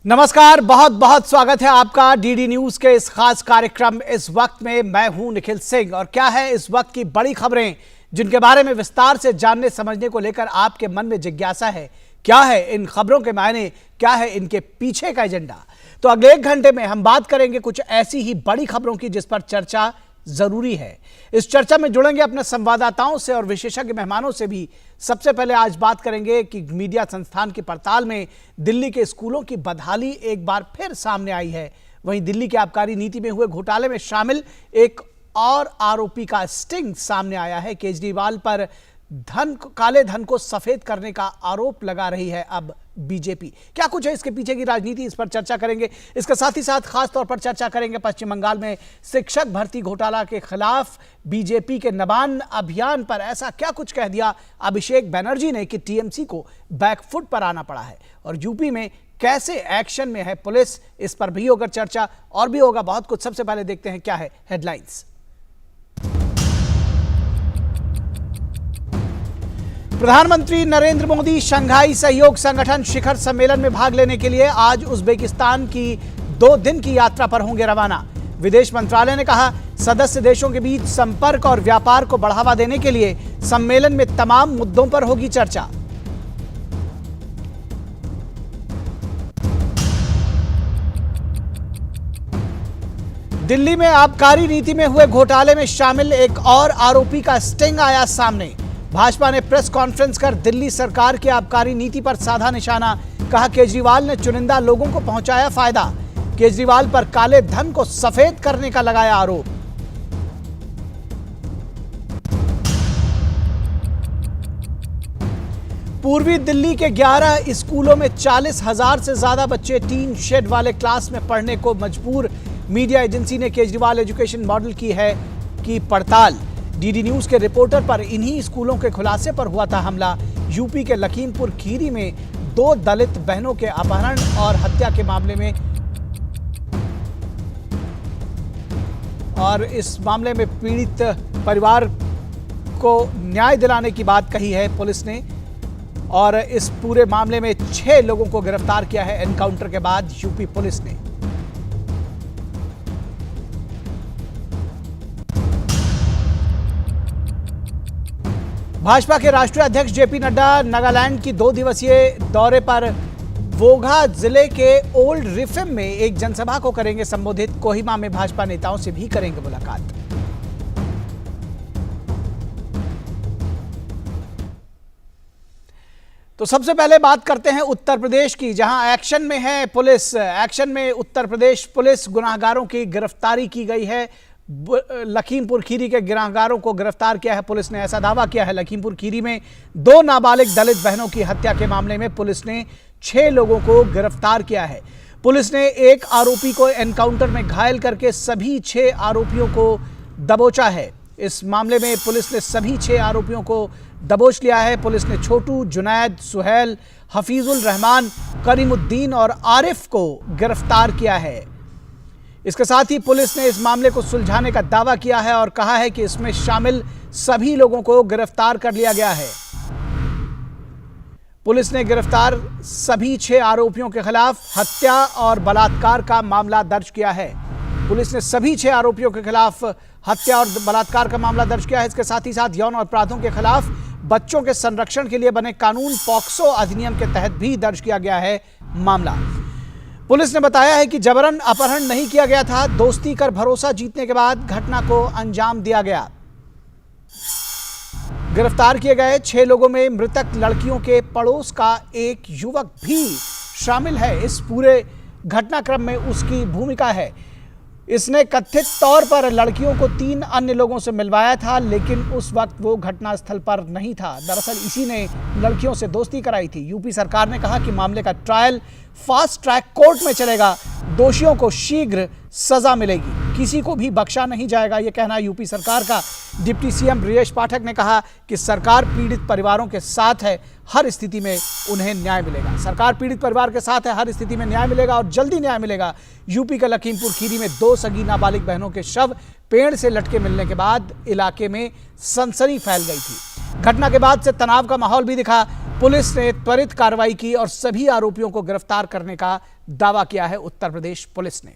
नमस्कार, बहुत बहुत स्वागत है आपका डीडी न्यूज के इस खास कार्यक्रम इस वक्त में। मैं हूं निखिल सिंह और क्या है इस वक्त की बड़ी खबरें जिनके बारे में विस्तार से जानने समझने को लेकर आपके मन में जिज्ञासा है। क्या है इन खबरों के मायने, क्या है इनके पीछे का एजेंडा। तो अगले 1 घंटे में हम बात करेंगे कुछ ऐसी ही बड़ी खबरों की जिस पर चर्चा जरूरी है। इस चर्चा में जुड़ेंगे अपने संवाददाताओं से और विशेषज्ञ मेहमानों से भी। सबसे पहले आज बात करेंगे कि मीडिया संस्थान की पड़ताल में दिल्ली के स्कूलों की बदहाली एक बार फिर सामने आई है। वहीं दिल्ली के आबकारी नीति में हुए घोटाले में शामिल एक और आरोपी का स्टिंग सामने आया है। केजरीवाल पर काले धन को सफेद करने का आरोप लगा रही है अब बीजेपी। क्या कुछ है इसके पीछे की राजनीति, इस पर चर्चा करेंगे। इसके साथ ही साथ खास तौर पर चर्चा करेंगे पश्चिम बंगाल में शिक्षक भर्ती घोटाला के खिलाफ बीजेपी के नबान अभियान पर ऐसा क्या कुछ कह दिया अभिषेक बनर्जी ने कि टीएमसी को बैकफुट पर आना पड़ा है। और यूपी में कैसे एक्शन में है पुलिस, इस पर भी होगा चर्चा और भी होगा बहुत कुछ। सबसे पहले देखते हैं क्या है हेडलाइंस। प्रधानमंत्री नरेंद्र मोदी शंघाई सहयोग संगठन शिखर सम्मेलन में भाग लेने के लिए आज उज्बेकिस्तान की 2 दिन की यात्रा पर होंगे रवाना। विदेश मंत्रालय ने कहा, सदस्य देशों के बीच संपर्क और व्यापार को बढ़ावा देने के लिए सम्मेलन में तमाम मुद्दों पर होगी चर्चा। दिल्ली में आबकारी नीति में हुए घोटाले में शामिल एक और आरोपी का स्टिंग आया सामने। भाजपा ने प्रेस कॉन्फ्रेंस कर दिल्ली सरकार की आबकारी नीति पर साधा निशाना। कहा, केजरीवाल ने चुनिंदा लोगों को पहुंचाया फायदा। केजरीवाल पर काले धन को सफेद करने का लगाया आरोप। पूर्वी दिल्ली के 11 स्कूलों में 40,000 से ज्यादा बच्चे टीन शेड वाले क्लास में पढ़ने को मजबूर। मीडिया एजेंसी ने केजरीवाल एजुकेशन मॉडल की पड़ताल। डीडी न्यूज के रिपोर्टर पर इन्हीं स्कूलों के खुलासे पर हुआ था हमला। यूपी के लखीमपुर खीरी में 2 दलित बहनों के अपहरण और हत्या के मामले में और इस मामले में पीड़ित परिवार को न्याय दिलाने की बात कही है पुलिस ने। और इस पूरे मामले में 6 लोगों को गिरफ्तार किया है एनकाउंटर के बाद यूपी पुलिस ने। भाजपा के राष्ट्रीय अध्यक्ष जेपी नड्डा नागालैंड की 2 दिवसीय दौरे पर वोघा जिले के ओल्ड रिफिम में एक जनसभा को करेंगे संबोधित। कोहिमा में भाजपा नेताओं से भी करेंगे मुलाकात। तो सबसे पहले बात करते हैं उत्तर प्रदेश की, जहां एक्शन में है पुलिस। एक्शन में उत्तर प्रदेश पुलिस, गुनाहगारों की गिरफ्तारी की गई है। लखीमपुर खीरी के गुनाहगारों को गिरफ्तार किया है पुलिस ने, ऐसा दावा किया है। लखीमपुर खीरी में 2 नाबालिग दलित बहनों की हत्या के मामले में पुलिस ने 6 लोगों को गिरफ्तार किया है। पुलिस ने एक आरोपी को एनकाउंटर में घायल करके सभी 6 आरोपियों को दबोचा है। इस मामले में पुलिस ने सभी 6 आरोपियों को दबोच लिया है। पुलिस ने छोटू, जुनैद, सुहेल, हफीजुल रहमान, करीमुद्दीन और आरिफ को गिरफ्तार किया है। इसके साथ ही पुलिस ने इस मामले को सुलझाने का दावा किया है और कहा है कि इसमें शामिल सभी लोगों को गिरफ्तार कर लिया गया है। पुलिस ने गिरफ्तार सभी 6 आरोपियों के खिलाफ हत्या और बलात्कार का मामला दर्ज किया है। पुलिस ने सभी 6 आरोपियों के खिलाफ हत्या और बलात्कार का मामला दर्ज किया है। इसके साथ ही साथ यौन अपराधों के खिलाफ बच्चों के संरक्षण के लिए बने कानून पॉक्सो अधिनियम के तहत भी दर्ज किया गया है मामला। पुलिस ने बताया है कि जबरन अपहरण नहीं किया गया था। दोस्ती कर भरोसा जीतने के बाद घटना को अंजाम दिया गया। गिरफ्तार किए गए 6 लोगों में मृतक लड़कियों के पड़ोस का एक युवक भी शामिल है। इस पूरे घटनाक्रम में उसकी भूमिका है। इसने कथित तौर पर लड़कियों को 3 अन्य लोगों से मिलवाया था, लेकिन उस वक्त वो घटनास्थल पर नहीं था। दरअसल इसी ने लड़कियों से दोस्ती कराई थी। यूपी सरकार ने कहा कि मामले का ट्रायल फास्ट ट्रैक कोर्ट में चलेगा। दोषियों को शीघ्र सजा मिलेगी, किसी को भी बख्शा नहीं जाएगा, यह कहना यूपी सरकार का। डिप्टी सीएम ब्रिजेश पाठक ने कहा कि सरकार पीड़ित परिवारों के साथ है, हर स्थिति में उन्हें न्याय मिलेगा। सरकार पीड़ित परिवार के साथ है, हर स्थिति में न्याय मिलेगा और जल्दी न्याय मिलेगा। यूपी के लखीमपुर खीरी में 2 सगी नाबालिग बहनों के शव पेड़ से लटके मिलने के बाद इलाके में सनसनी फैल गई थी। घटना के बाद से तनाव का माहौल भी दिखा। पुलिस ने त्वरित कार्रवाई की और सभी आरोपियों को गिरफ्तार करने का दावा किया है उत्तर प्रदेश पुलिस ने।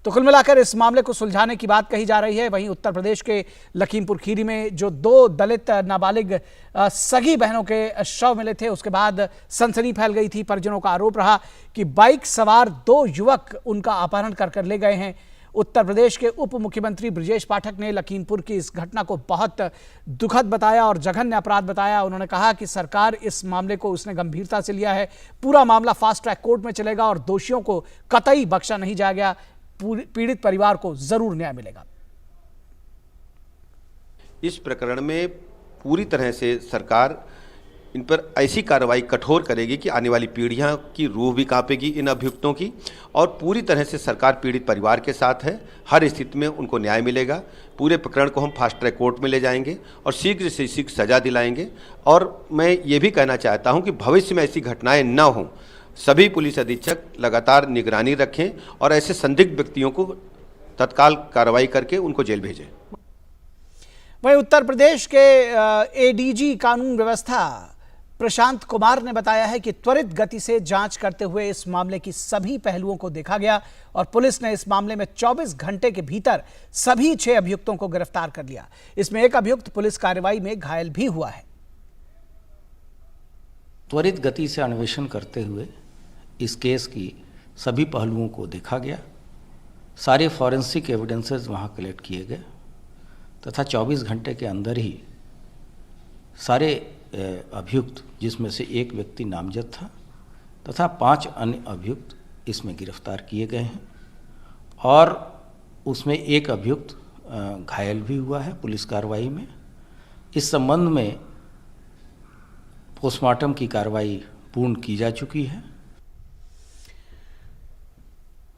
तो कुल मिलाकर इस मामले को सुलझाने की बात कही जा रही है। वहीं उत्तर प्रदेश के लखीमपुर खीरी में जो 2 दलित नाबालिग सगी बहनों के शव मिले थे, उसके बाद सनसनी फैल गई थी। परिजनों का आरोप रहा कि बाइक सवार 2 युवक उनका अपहरण कर ले गए हैं। उत्तर प्रदेश के उप मुख्यमंत्री ब्रजेश पाठक ने लखीमपुर की इस घटना को बहुत दुखद बताया और जघन्य अपराध बताया। उन्होंने कहा कि सरकार इस मामले को उसने गंभीरता से लिया है। पूरा मामला फास्ट ट्रैक कोर्ट में चलेगा और दोषियों को कतई बख्शा नहीं जाएगा। पीड़ित परिवार को जरूर न्याय मिलेगा। इस प्रकरण में पूरी तरह से सरकार इन पर ऐसी कार्रवाई कठोर करेगी कि आने वाली पीढ़ियां की रूह भी कांपेगी इन अभियुक्तों की, और पूरी तरह से सरकार पीड़ित परिवार के साथ है। हर स्थिति में उनको न्याय मिलेगा। पूरे प्रकरण को हम फास्ट ट्रैक कोर्ट में ले जाएंगे और शीघ्र से शीघ्र सजा दिलाएंगे। और मैं ये भी कहना चाहता हूँ कि भविष्य में ऐसी घटनाएं न हों। सभी पुलिस अधीक्षक लगातार निगरानी रखें और ऐसे संदिग्ध व्यक्तियों को तत्काल कार्रवाई करके उनको जेल भेजें। वहीं उत्तर प्रदेश के एडीजी कानून व्यवस्था प्रशांत कुमार ने बताया है कि त्वरित गति से जांच करते हुए इस मामले की सभी पहलुओं को देखा गया और पुलिस ने इस मामले में 24 घंटे के भीतर सभी 6 अभियुक्तों को गिरफ्तार कर लिया। इसमें एक अभियुक्त पुलिस कार्रवाई में घायल भी हुआ है। त्वरित गति से अन्वेषण करते हुए इस केस की सभी पहलुओं को देखा गया। सारे फॉरेंसिक एविडेंसेस वहाँ कलेक्ट किए गए तथा 24 घंटे के अंदर ही सारे अभियुक्त, जिसमें से एक व्यक्ति नामजद था, तथा 5 अन्य अभियुक्त इसमें गिरफ्तार किए गए हैं और उसमें एक अभियुक्त घायल भी हुआ है पुलिस कार्रवाई में। इस संबंध में पोस्टमार्टम की कार्रवाई पूर्ण की जा चुकी है।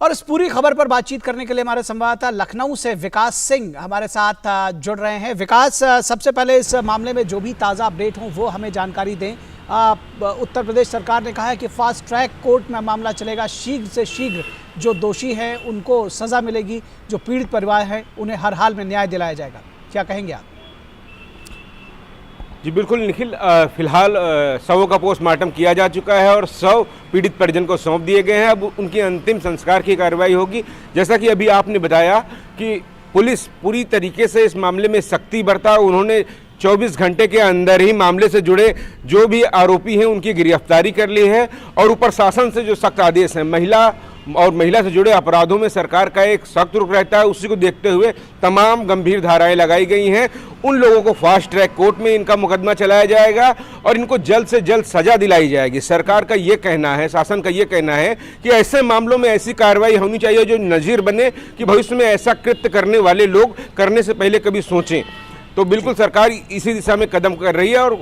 और इस पूरी खबर पर बातचीत करने के लिए हमारे संवाददाता लखनऊ से विकास सिंह हमारे साथ जुड़ रहे हैं। विकास, सबसे पहले इस मामले में जो भी ताज़ा अपडेट हो वो हमें जानकारी दें। उत्तर प्रदेश सरकार ने कहा है कि फास्ट ट्रैक कोर्ट में मामला चलेगा, शीघ्र से शीघ्र जो दोषी हैं उनको सज़ा मिलेगी, जो पीड़ित परिवार हैं उन्हें हर हाल में न्याय दिलाया जाएगा। क्या कहेंगे आप? जी बिल्कुल निखिल, फिलहाल शवों का पोस्टमार्टम किया जा चुका है और शव पीड़ित परिजन को सौंप दिए गए हैं। अब उनके अंतिम संस्कार की कार्रवाई होगी। जैसा कि अभी आपने बताया कि पुलिस पूरी तरीके से इस मामले में सख्ती बरता। उन्होंने 24 घंटे के अंदर ही मामले से जुड़े जो भी आरोपी हैं उनकी गिरफ्तारी कर ली है और ऊपर शासन से जो सख्त आदेश है, महिला से जुड़े अपराधों में सरकार का एक सख्त रुख रहता है। उसी को देखते हुए तमाम गंभीर धाराएं लगाई गई हैं। उन लोगों को फास्ट ट्रैक कोर्ट में इनका मुकदमा चलाया जाएगा और इनको जल्द से जल्द सजा दिलाई जाएगी। सरकार का ये कहना है, शासन का ये कहना है कि ऐसे मामलों में ऐसी कार्रवाई होनी चाहिए जो नज़ीर बने, कि भविष्य में ऐसा कृत्य करने वाले लोग करने से पहले कभी सोचें। तो बिल्कुल सरकार इसी दिशा में कदम कर रही है और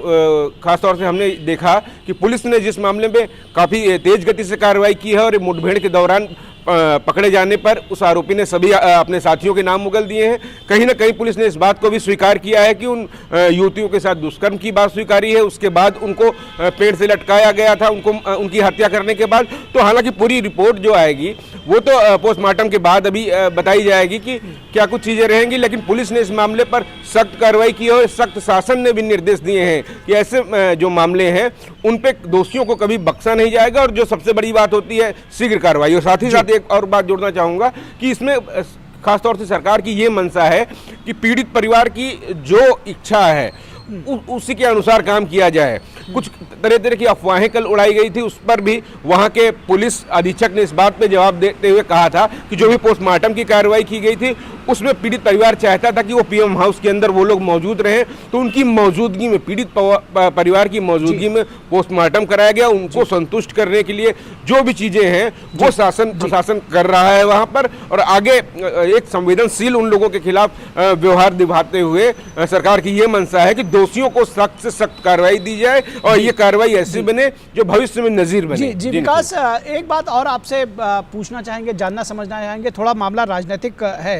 ख़ासतौर से हमने देखा कि पुलिस ने जिस मामले में काफ़ी तेज़ गति से कार्रवाई की है और मुठभेड़ के दौरान पकड़े जाने पर उस आरोपी ने सभी अपने साथियों के नाम उगल दिए हैं। कहीं ना कहीं पुलिस ने इस बात को भी स्वीकार किया है कि उन युवतियों के साथ दुष्कर्म की बात स्वीकारी है। उसके बाद उनको पेड़ से लटकाया गया था, उनकी हत्या करने के बाद। तो हालांकि पूरी रिपोर्ट जो आएगी वो तो पोस्टमार्टम के बाद अभी बताई जाएगी कि क्या कुछ चीज़ें रहेंगी, लेकिन पुलिस ने इस मामले पर सख्त कार्रवाई की और सख्त शासन ने भी निर्देश दिए हैं कि ऐसे जो मामले हैं उन पे दोषियों को कभी बख्शा नहीं जाएगा और जो सबसे बड़ी बात होती है शीघ्र कार्रवाई। और साथ ही साथ एक और बात जोड़ना चाहूँगा कि इसमें खासतौर से सरकार की ये मंशा है कि पीड़ित परिवार की जो इच्छा है उसी के अनुसार काम किया जाए। कुछ तरह की अफवाहें कल उड़ाई गई थी, उस पर भी वहाँ के पुलिस अधीक्षक ने इस बात पे जवाब देते हुए कहा था कि जो भी पोस्टमार्टम की कार्रवाई की गई थी उसमें पीड़ित परिवार चाहता था कि वो पीएम हाउस के अंदर वो लोग मौजूद रहें, तो उनकी मौजूदगी में, पीड़ित परिवार की मौजूदगी में पोस्टमार्टम कराया गया। उनको संतुष्ट करने के लिए जो भी चीज़ें हैं वो प्रशासन कर रहा है वहाँ पर, और आगे एक संवेदनशील उन लोगों के खिलाफ व्यवहार दिखाते हुए सरकार की ये मंशा है कि दोषियों को सख्त से सख्त कार्रवाई दी जाए और ये कार्रवाई ऐसी बने जो भविष्य में नजीर बने। जी विकास, एक बात और आपसे पूछना चाहेंगे, जानना समझना चाहेंगे, थोड़ा मामला राजनीतिक है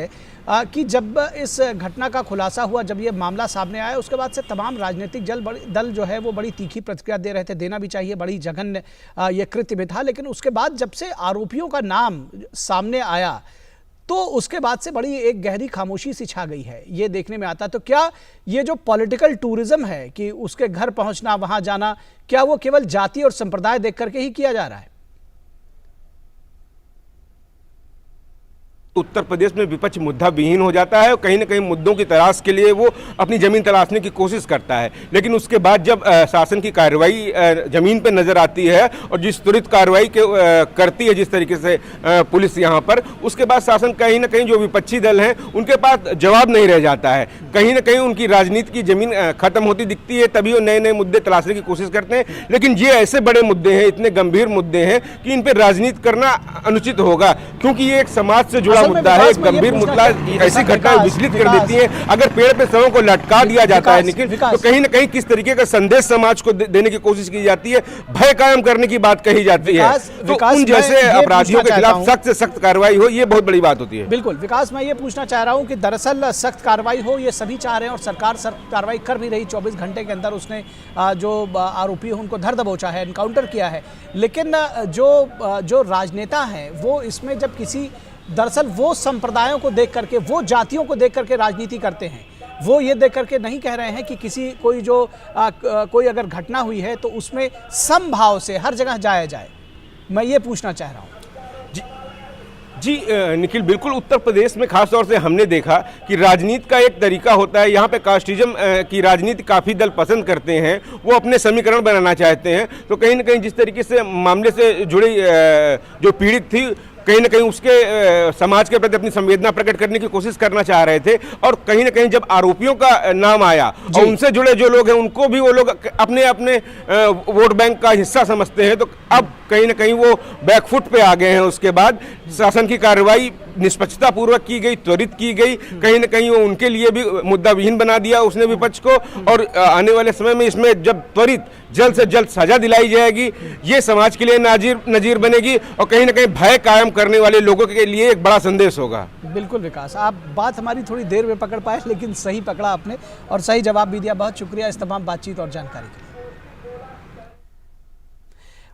कि जब इस घटना का खुलासा हुआ, जब ये मामला सामने आया, उसके बाद से तमाम राजनीतिक दल जो है वो बड़ी तीखी प्रतिक्रिया दे रहे थे, देना भी चाहिए, बड़ी जघन्य ये कृत्य भी था। लेकिन उसके बाद जब से आरोपियों का नाम सामने आया तो उसके बाद से बड़ी एक गहरी खामोशी सी छा गई है, ये देखने में आता है। तो क्या ये जो पॉलिटिकल टूरिज्म है कि उसके घर पहुंचना, वहां जाना, क्या वो केवल जाति और संप्रदाय देख करके ही किया जा रहा है? उत्तर प्रदेश में विपक्ष मुद्दा विहीन हो जाता है और कहीं ना कहीं मुद्दों की तलाश के लिए वो अपनी जमीन तलाशने की कोशिश करता है, लेकिन उसके बाद जब शासन की कार्रवाई जमीन पर नजर आती है और जिस त्वरित कार्रवाई करती है जिस तरीके से पुलिस यहाँ पर, उसके बाद शासन कहीं ना कहीं जो विपक्षी दल हैं उनके पास जवाब नहीं रह जाता है। कहीं ना कहीं उनकी राजनीति की जमीन खत्म होती दिखती है, तभी वो नए नए मुद्दे तलाशने की कोशिश करते हैं। लेकिन ये ऐसे बड़े मुद्दे हैं, इतने गंभीर मुद्दे हैं कि इन पर राजनीति करना अनुचित होगा, क्योंकि ये एक समाज से जुड़ा मुद्दा है, एक गंभीर मुद्दा। ऐसी घटनाएं विचलित कर देती हैं। अगर पेड़ पे शवों को लटका दिया जाता है निखिल, तो कहीं ना कहीं किस तरीके का संदेश समाज को देने की कोशिश की जाती है, भय कायम करने की बात कही जाती है। तो उन जैसे अपराधियों के खिलाफ सख्त से सख्त कार्रवाई हो, ये बहुत बड़ी बात होती है। बिल्कुल विकास, मैं ये पूछना चाह रहा हूं कि दरअसल सख्त कार्रवाई हो, ये सभी चाह रहे हैं और सरकार सख्त कार्रवाई कर भी रही। 24 घंटे के अंदर उसने जो आरोपी है उनको धर दबोचा है, एनकाउंटर किया है। लेकिन जो राजनेता हैं वो इसमें जब किसी, दरअसल वो संप्रदायों को देख करके, वो जातियों को देख करके राजनीति करते हैं। वो ये देख करके नहीं कह रहे हैं कि कोई अगर घटना हुई है तो उसमें समभाव से हर जगह जाया जाए। मैं ये पूछना चाह रहा हूँ। जी निखिल, बिल्कुल उत्तर प्रदेश में खास तौर से हमने देखा कि राजनीति का एक तरीका होता है। यहाँ पे कास्टिज्म की राजनीति काफ़ी दल पसंद करते हैं, वो अपने समीकरण बनाना चाहते हैं। तो कहीं ना कहीं जिस तरीके से मामले से जुड़ी जो पीड़ित थी, कहीं ना कहीं उसके समाज के प्रति अपनी संवेदना प्रकट करने की कोशिश करना चाह रहे थे। और कहीं ना कहीं जब आरोपियों का नाम आया और उनसे जुड़े जो लोग हैं उनको भी वो लोग अपने अपने वोट बैंक का हिस्सा समझते हैं, तो अब कहीं ना कहीं वो बैकफुट पे आ गए हैं। उसके बाद शासन की कार्रवाई निष्पक्षता पूर्वक की गई, त्वरित की गई, कहीं ना कहीं वो उनके लिए भी मुद्दा विहीन बना दिया उसने विपक्ष को। और आने वाले समय में इसमें जब त्वरित जल्द से जल्द सजा दिलाई जाएगी, ये समाज के लिए नजीर बनेगी और कहीं ना कहीं भय कायम करने वाले लोगों के लिए एक बड़ा संदेश होगा। बिल्कुल विकास, आप बात हमारी थोड़ी देर में पकड़ पाए, लेकिन सही पकड़ा आपने और सही जवाब भी दिया। बहुत शुक्रिया इस तमाम बातचीत और जानकारी के लिए।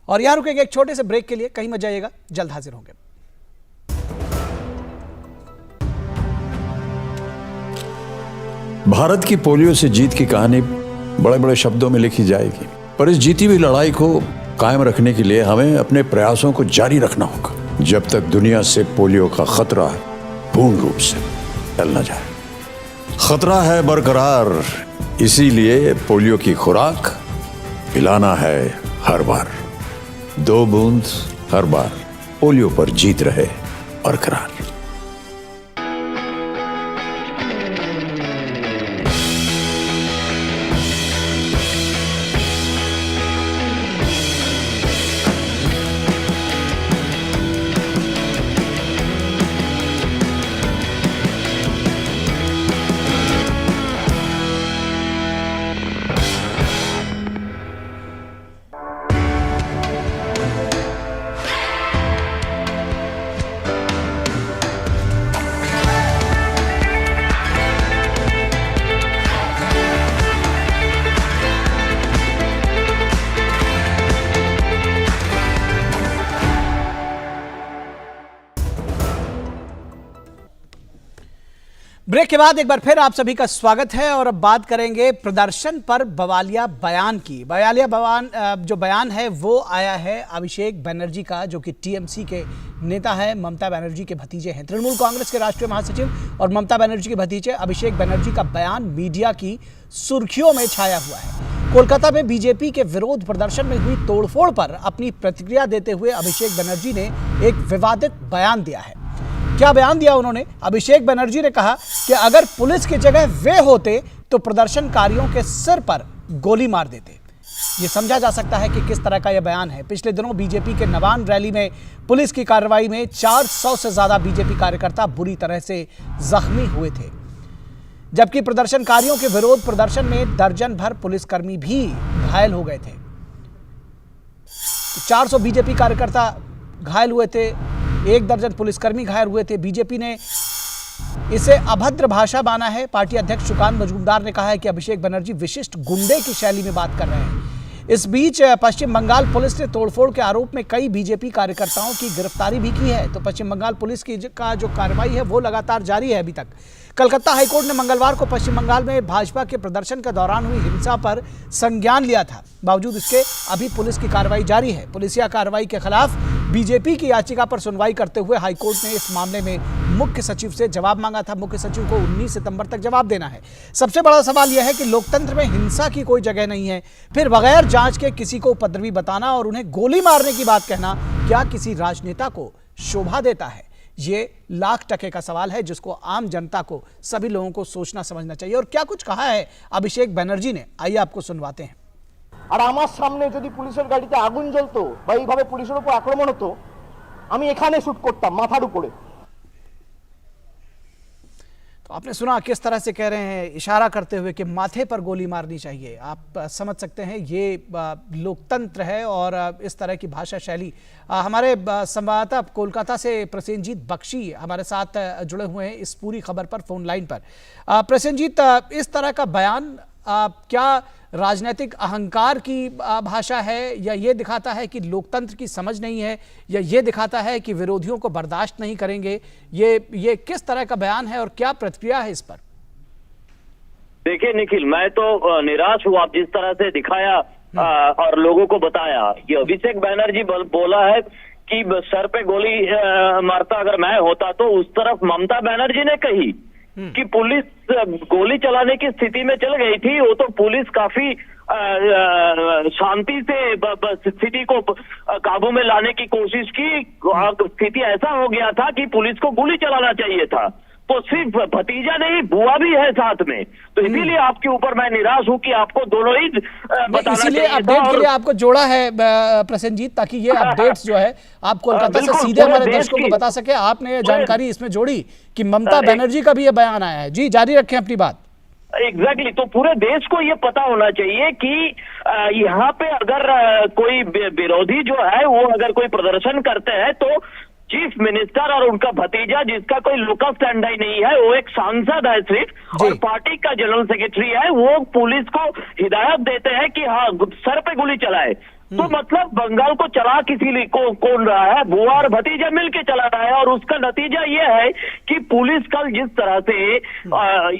और यहाँ रुकेंगे एक छोटे से ब्रेक के लिए, कहीं मत जाइएगा, जल्द हाजिर होंगे। भारत की पोलियो से जीत की कहानी बड़े बड़े शब्दों में लिखी जाएगी, पर इस जीती हुई लड़ाई को कायम रखने के लिए हमें अपने प्रयासों को जारी रखना होगा जब तक दुनिया से पोलियो का खतरा पूर्ण रूप से टल न जाए। खतरा है बरकरार, इसीलिए पोलियो की खुराक पिलाना है हर बार। 2 बूंद हर बार, पोलियो पर जीत रहे बरकरार। ब्रेक के बाद एक बार फिर आप सभी का स्वागत है और अब बात करेंगे प्रदर्शन पर बवालिया बयान की। बवालिया जो बयान है वो आया है अभिषेक बनर्जी का, जो कि टीएमसी के नेता है, ममता बनर्जी के भतीजे हैं। तृणमूल कांग्रेस के राष्ट्रीय महासचिव और ममता बनर्जी के भतीजे अभिषेक बनर्जी का बयान मीडिया की सुर्खियों में छाया हुआ है। कोलकाता में बीजेपी के विरोध प्रदर्शन में हुई तोड़फोड़ पर अपनी प्रतिक्रिया देते हुए अभिषेक बनर्जी ने एक विवादित बयान दिया है। क्या बयान दिया उन्होंने? अभिषेक बनर्जी ने कहा कि अगर पुलिस की जगह वे होते तो प्रदर्शनकारियों के सिर पर गोली मार देते। ये समझा जा सकता है कि किस तरह का यह बयान है। पिछले दिनों बीजेपी के नवान रैली में पुलिस की कार्रवाई में 400 से ज्यादा बीजेपी कार्यकर्ता बुरी तरह से जख्मी हुए थे, जबकि प्रदर्शनकारियों के विरोध प्रदर्शन में दर्जन भर पुलिसकर्मी भी घायल हो गए थे। 400 बीजेपी कार्यकर्ता घायल हुए थे, 1 दर्जन पुलिसकर्मी घायल हुए थे। बीजेपी ने इसे अभद्र भाषा माना है। पार्टी अध्यक्ष सुकांत मजूमदार ने कहा है कि अभिषेक बनर्जी विशिष्ट गुंडे की शैली में बात कर रहे हैं। इस बीच पश्चिम बंगाल पुलिस ने तोड़फोड़ के आरोप में कई बीजेपी कार्यकर्ताओं की गिरफ्तारी भी की है। तो पश्चिम बंगाल पुलिस की का जो कार्रवाई है वो लगातार जारी है। अभी तक कलकत्ता हाईकोर्ट ने मंगलवार को पश्चिम बंगाल में भाजपा के प्रदर्शन के दौरान हुई हिंसा पर संज्ञान लिया था। बावजूद इसके अभी पुलिस की कार्रवाई जारी है। पुलिसिया कार्रवाई के खिलाफ बीजेपी की याचिका पर सुनवाई करते हुए हाईकोर्ट ने इस मामले में मुख्य सचिव से जवाब मांगा था। मुख्य सचिव को 19 सितंबर तक जवाब देना है। सबसे बड़ा सवाल यह है कि लोकतंत्र में हिंसा की कोई जगह नहीं है, फिर बगैर जांच के किसी को उपद्रवी बताना और उन्हें गोली मारने की बात कहना क्या किसी राजनेता को शोभा देता है? ये लाख टके का सवाल है जिसको आम जनता को, सभी लोगों को सोचना समझना चाहिए। और क्या कुछ कहा है अभिषेक बनर्जी ने, आइए आपको सुनवाते हैं। আর আমার সামনে যদি পুলিশের গাড়িতে আগুন জ্বলতো বা এইভাবে পুলিশের উপর আক্রমণ হতো, আমি এখানে শুট করতাম মাথার উপরে। तो आपने सुना किस तरह से कह रहे हैं, इशारा करते हुए कि माथे पर गोली मारनी चाहिए। आप समझ सकते हैं ये लोकतंत्र है और इस तरह की भाषा शैली। हमारे संवाददाता कोलकाता से प्रसेनजीत बख्शी हमारे साथ जुड़े हुए हैं इस पूरी खबर पर फोन लाइन पर। प्रसेनजीत, इस तरह का बयान क्या राजनीतिक अहंकार की भाषा है, या ये दिखाता है कि लोकतंत्र की समझ नहीं है, या ये दिखाता है कि विरोधियों को बर्दाश्त नहीं करेंगे? ये किस तरह का बयान है और क्या प्रतिक्रिया है इस पर? देखिए निखिल, मैं तो निराश हुआ जिस तरह से दिखाया और लोगों को बताया। ये अभिषेक बनर्जी बोला है कि सर पे गोली मारता अगर मैं होता, तो उस तरफ ममता बनर्जी ने कही कि पुलिस गोली चलाने की स्थिति में चल गई थी। वो तो पुलिस काफी शांति से स्थिति को काबू में लाने की कोशिश की। स्थिति ऐसा हो गया था कि पुलिस को गोली चलाना चाहिए था। तो सिर्फ भतीजा नहीं, बुआ भी है साथ में। तो इसीलिए आपके ऊपर मैं निराश हूं कि आपको दोनों ही बताना इसीलिए चाहिए। अपडेट के लिए आपको जोड़ा है प्रसेनजीत, ताकि ये अपडेट्स जो है आप कोलकाता से सीधे हमारे दर्शकों को बता सके। आपने जानकारी इसमें जोड़ी कि ममता बनर्जी का भी ये बयान आया है। जी, जारी रखें अपनी बात। एग्जैक्टली तो पूरे देश को ये पता होना चाहिए कि यहाँ पे अगर कोई विरोधी जो है वो अगर कोई प्रदर्शन करते हैं, तो चीफ मिनिस्टर और उनका भतीजा, जिसका कोई लोकल स्टैंड ही नहीं है, वो एक सांसद है सिर्फ, और पार्टी का जनरल सेक्रेटरी है, वो पुलिस को हिदायत देते हैं कि हाँ सर पे गोली चलाए। तो मतलब बंगाल को चला किसी को कौन रहा है? बुआ और भतीजा मिलके चला रहा है। और उसका नतीजा ये है कि पुलिस कल जिस तरह से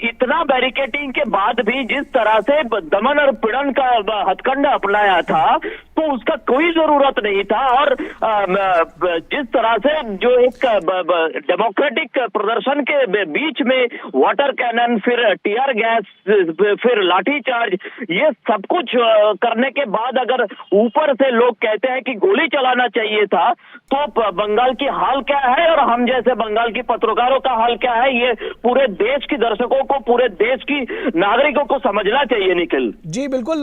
इतना बैरिकेडिंग के बाद भी जिस तरह से दमन और पीड़न का हथकंडा अपनाया था, तो उसका कोई जरूरत नहीं था। और जिस तरह से जो एक डेमोक्रेटिक प्रदर्शन के बीच में वाटर कैनन, फिर टीयर गैस, फिर लाठीचार्ज, ये सब कुछ करने के बाद अगर ऊपर से लोग कहते हैं कि गोली चलाना चाहिए था, तो बंगाल की हाल क्या है और हम जैसे बंगाल की पत्रकारों का हाल क्या है, ये पूरे देश की दर्शकों को, पूरे देश की नागरिकों को समझना चाहिए। निखिल जी, बिल्कुल।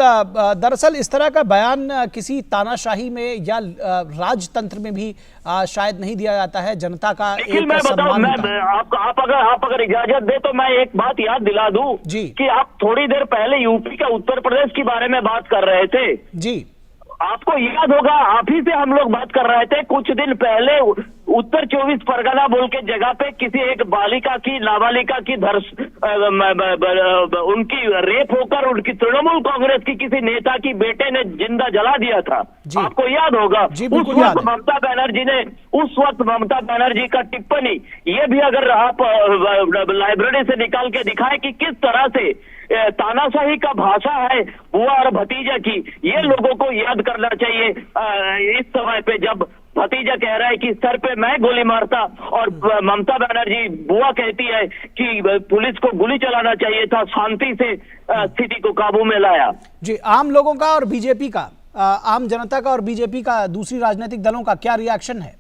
दरअसल इस तरह का बयान किसी तानाशाही में या राजतंत्र में भी शायद नहीं दिया जाता है। जनता का निखिल, मैं बताऊं, आप अगर इजाजत दे तो मैं एक बात याद दिला दूं कि आप थोड़ी देर पहले यूपी का उत्तर प्रदेश के बारे में बात कर रहे थे। जी, आपको याद होगा, आप ही से हम लोग बात कर रहे थे कुछ दिन पहले। उत्तर 24 परगना बोल के जगह पे किसी एक बालिका की, नाबालिका की उनकी रेप होकर उनकी तृणमूल कांग्रेस की किसी नेता की बेटे ने जिंदा जला दिया था। आपको याद होगा। उस वक्त ममता बनर्जी का टिप्पणी, ये भी अगर आप लाइब्रेरी से निकाल के दिखाए कि किस तरह से तानाशाही का भाषा है बुआ और भतीजा की, ये लोगों को याद करना चाहिए इस समय पे, जब भतीजा कह रहा है कि सर पे मैं गोली मारता और ममता बनर्जी बुआ कहती है कि पुलिस को गोली चलाना चाहिए था, शांति से स्थिति को काबू में लाया। जी, आम लोगों का और बीजेपी का, आम जनता का और बीजेपी का, दूसरी राजनीतिक दलों का क्या रिएक्शन है?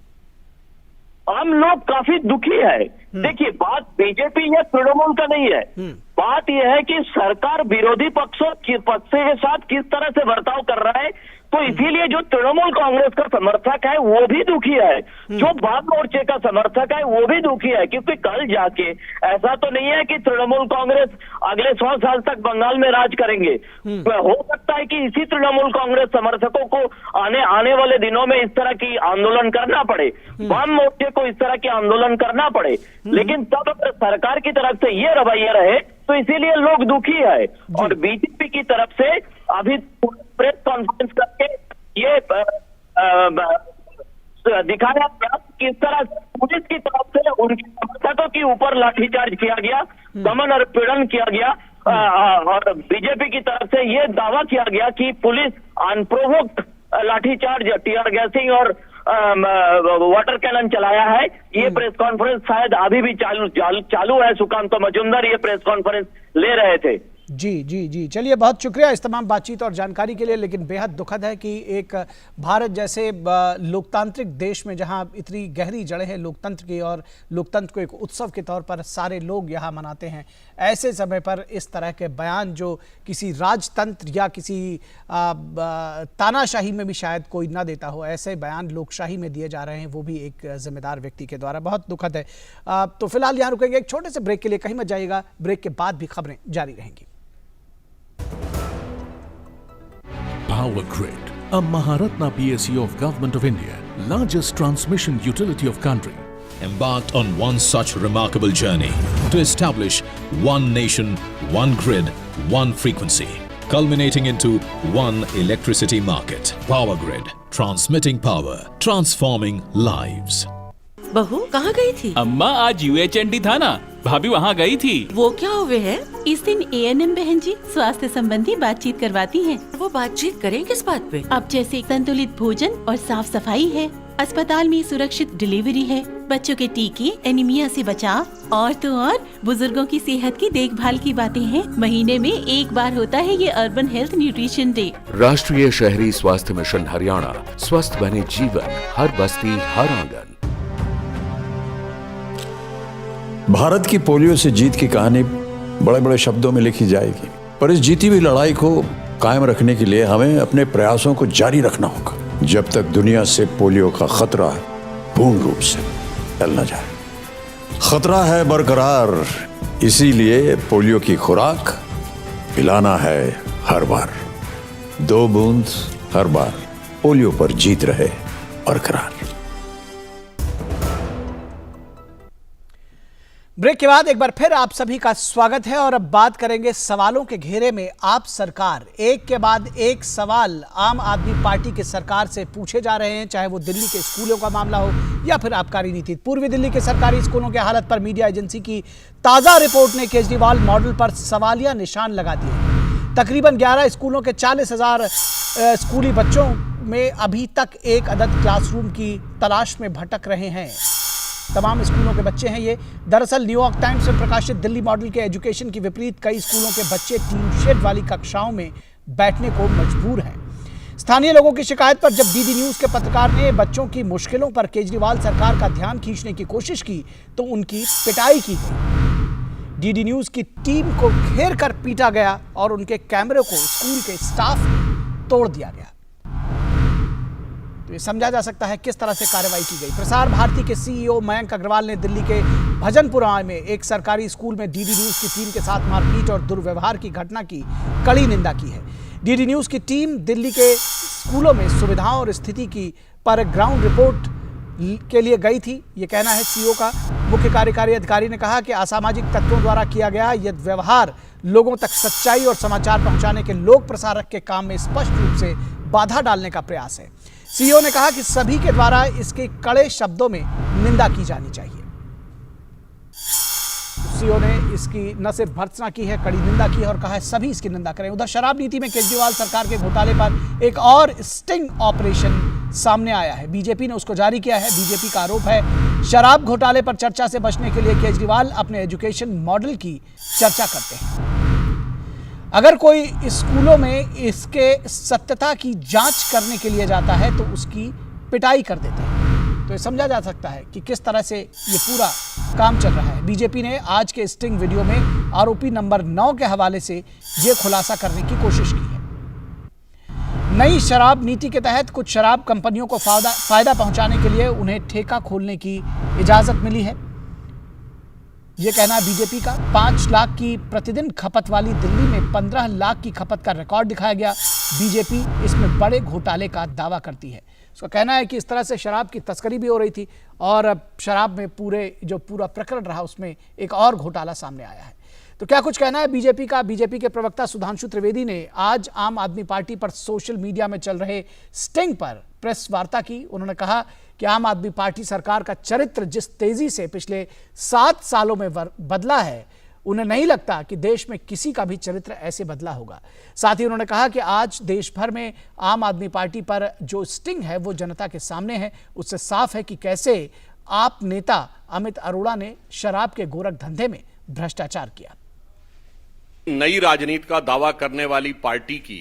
आम लोग काफी दुखी है। देखिए, बात बीजेपी या तृणमूल का नहीं है, बात यह है कि सरकार विरोधी पक्षों के साथ किस तरह से बर्ताव कर रहा है। तो इसीलिए जो तृणमूल कांग्रेस का समर्थक है वो भी दुखी है, जो वाम मोर्चे का समर्थक है वो भी दुखी है, क्योंकि कल जाके ऐसा तो नहीं है कि तृणमूल कांग्रेस अगले 100 साल तक बंगाल में राज करेंगे। हो सकता है कि इसी तृणमूल कांग्रेस समर्थकों को आने वाले दिनों में इस तरह की आंदोलन करना पड़े, वाम मोर्चे को इस तरह के आंदोलन करना पड़े। लेकिन तब अगर सरकार की तरफ से ये रवैया रहे तो इसीलिए लोग दुखी है। और बीजेपी की तरफ से अभी प्रेस कॉन्फ्रेंस दिखाया गया किस तरह पुलिस की तरफ से उनके समर्थकों के ऊपर लाठीचार्ज किया गया, दमन और पीड़न किया गया, और बीजेपी की तरफ से ये दावा किया गया कि police unprovoked lathicharge, tear gassing और वाटर कैनन चलाया है। ये प्रेस कॉन्फ्रेंस शायद अभी भी चालू है। सुकांत मजुमदार ये प्रेस कॉन्फ्रेंस ले रहे थे। जी जी जी, चलिए बहुत शुक्रिया इस तमाम बातचीत और जानकारी के लिए। लेकिन बेहद दुखद है कि एक भारत जैसे लोकतांत्रिक देश में जहां इतनी गहरी जड़ें हैं लोकतंत्र की और लोकतंत्र को एक उत्सव के तौर पर सारे लोग यहां मनाते हैं, ऐसे समय पर इस तरह के बयान जो किसी राजतंत्र या किसी तानाशाही में भी शायद कोई ना देता हो, ऐसे बयान लोकशाही में दिए जा रहे हैं, वो भी एक जिम्मेदार व्यक्ति के द्वारा। बहुत दुखद है। तो फिलहाल यहाँ रुकेंगे एक छोटे से ब्रेक के लिए, कहीं मत जाइएगा। ब्रेक के बाद भी खबरें जारी रहेंगी। Power Grid, a Maharatna PSU of Government of India, largest transmission utility of country, embarked on one such remarkable journey to establish one nation, one grid, one frequency, culminating into one electricity market. Power Grid, transmitting power, transforming lives. बहू कहाँ गई थी? अम्मा आज UHND था ना, भाभी वहाँ गई थी। वो क्या हुए है? इस दिन ANM बहन जी स्वास्थ्य संबंधी बातचीत करवाती हैं। वो बातचीत करें किस बात पे? अब जैसे संतुलित भोजन और साफ सफाई है, अस्पताल में सुरक्षित डिलीवरी है, बच्चों के टीके, एनीमिया से बचाव और तो और बुजुर्गों की सेहत की देखभाल की बातें हैं। महीने में एक बार होता है ये अर्बन हेल्थ न्यूट्रिशन डे। राष्ट्रीय शहरी स्वास्थ्य मिशन हरियाणा, स्वस्थ बने जीवन, हर बस्ती हर आंगन। भारत की पोलियो से जीत की कहानी बड़े बड़े शब्दों में लिखी जाएगी, पर इस जीती हुई लड़ाई को कायम रखने के लिए हमें अपने प्रयासों को जारी रखना होगा जब तक दुनिया से पोलियो का खतरा पूर्ण रूप से टल न जाए। खतरा है बरकरार, इसीलिए पोलियो की खुराक पिलाना है हर बार। 2 बूंद हर बार, पोलियो पर जीत रहे बरकरार। ब्रेक के बाद एक बार फिर आप सभी का स्वागत है और अब बात करेंगे सवालों के घेरे में। आप सरकार, एक के बाद एक सवाल आम आदमी पार्टी की सरकार से पूछे जा रहे हैं, चाहे वो दिल्ली के स्कूलों का मामला हो या फिर आबकारी नीति। पूर्वी दिल्ली के सरकारी स्कूलों की हालत पर मीडिया एजेंसी की ताजा रिपोर्ट ने केजरीवाल मॉडल पर सवालिया निशान लगा दिए। तकरीबन 11 स्कूलों के 40,000 स्कूली बच्चों में अभी तक एक अदद क्लासरूम की तलाश में भटक रहे हैं। तमाम स्कूलों के बच्चे हैं ये। दरअसल न्यूयॉर्क टाइम्स में प्रकाशित दिल्ली मॉडल के एजुकेशन की विपरीत कई स्कूलों के बच्चे टीन शेड वाली कक्षाओं में बैठने को मजबूर हैं। स्थानीय लोगों की शिकायत पर जब डीडी न्यूज के पत्रकार ने बच्चों की मुश्किलों पर केजरीवाल सरकार का ध्यान खींचने की कोशिश की तो उनकी पिटाई की गई। डीडी न्यूज की टीम को घेर कर पीटा गया और उनके कैमरे को स्कूल के स्टाफ ने तोड़ दिया गया। तो ये समझा जा सकता है किस तरह से कार्रवाई की गई। प्रसार भारती के CEO मयंक अग्रवाल ने दिल्ली के भजनपुरा में एक सरकारी स्कूल में डीडी न्यूज की टीम के साथ मारपीट और दुर्व्यवहार की घटना की कड़ी निंदा की है। डीडी न्यूज की टीम दिल्ली के स्कूलों में सुविधाओं और स्थिति की पर ग्राउंड रिपोर्ट के लिए गई थी, ये कहना है CEO का। मुख्य कार्यकारी अधिकारी ने कहा कि असामाजिक तत्वों द्वारा किया गया यह व्यवहार लोगों तक सच्चाई और समाचार पहुंचाने के लोक प्रसारक के काम में स्पष्ट रूप से बाधा डालने का प्रयास है। CEO ने कहा कि सभी के द्वारा इसके कड़े शब्दों में निंदा की जानी चाहिए। CEO ने इसकी न सिर्फ भर्त्सना की है, कड़ी निंदा की है और कहा है सभी इसकी निंदा करें। उधर शराब नीति में केजरीवाल सरकार के घोटाले पर एक और स्टिंग ऑपरेशन सामने आया है। बीजेपी ने उसको जारी किया है। बीजेपी का आरोप है शराब घोटाले पर चर्चा से बचने के लिए केजरीवाल अपने एजुकेशन मॉडल की चर्चा करते हैं। अगर कोई स्कूलों में इसके सत्यता की जांच करने के लिए जाता है तो उसकी पिटाई कर देते हैं। तो ये समझा जा सकता है कि किस तरह से ये पूरा काम चल रहा है। बीजेपी ने आज के स्टिंग वीडियो में आरोपी नंबर 9 के हवाले से ये खुलासा करने की कोशिश की है। नई शराब नीति के तहत कुछ शराब कंपनियों को फायदा पहुंचाने के लिए उन्हें ठेका खोलने की इजाजत मिली है। ये कहना है बीजेपी का। 5 लाख की प्रतिदिन खपत वाली दिल्ली में 15 लाख की खपत का रिकॉर्ड दिखाया गया। बीजेपी इसमें बड़े घोटाले का दावा करती है। उसका कहना है कि इस तरह से शराब की तस्करी भी हो रही थी और शराब में पूरा प्रकरण रहा उसमें एक और घोटाला सामने आया है। तो क्या कुछ कहना है बीजेपी का? बीजेपी के प्रवक्ता सुधांशु त्रिवेदी ने आज आम आदमी पार्टी पर सोशल मीडिया में चल रहे स्टिंग पर प्रेस वार्ता की। उन्होंने कहा कि आम आदमी पार्टी सरकार का चरित्र जिस तेजी से पिछले 7 सालों में बदला है, उन्हें नहीं लगता कि देश में किसी का भी चरित्र ऐसे बदला होगा। साथ ही उन्होंने कहा कि आज देश भर में आम आदमी पार्टी पर जो स्टिंग है वो जनता के सामने है। उससे साफ है कि कैसे आप नेता अमित अरोड़ा ने शराब के गोरख धंधे में भ्रष्टाचार किया। नई राजनीति का दावा करने वाली पार्टी की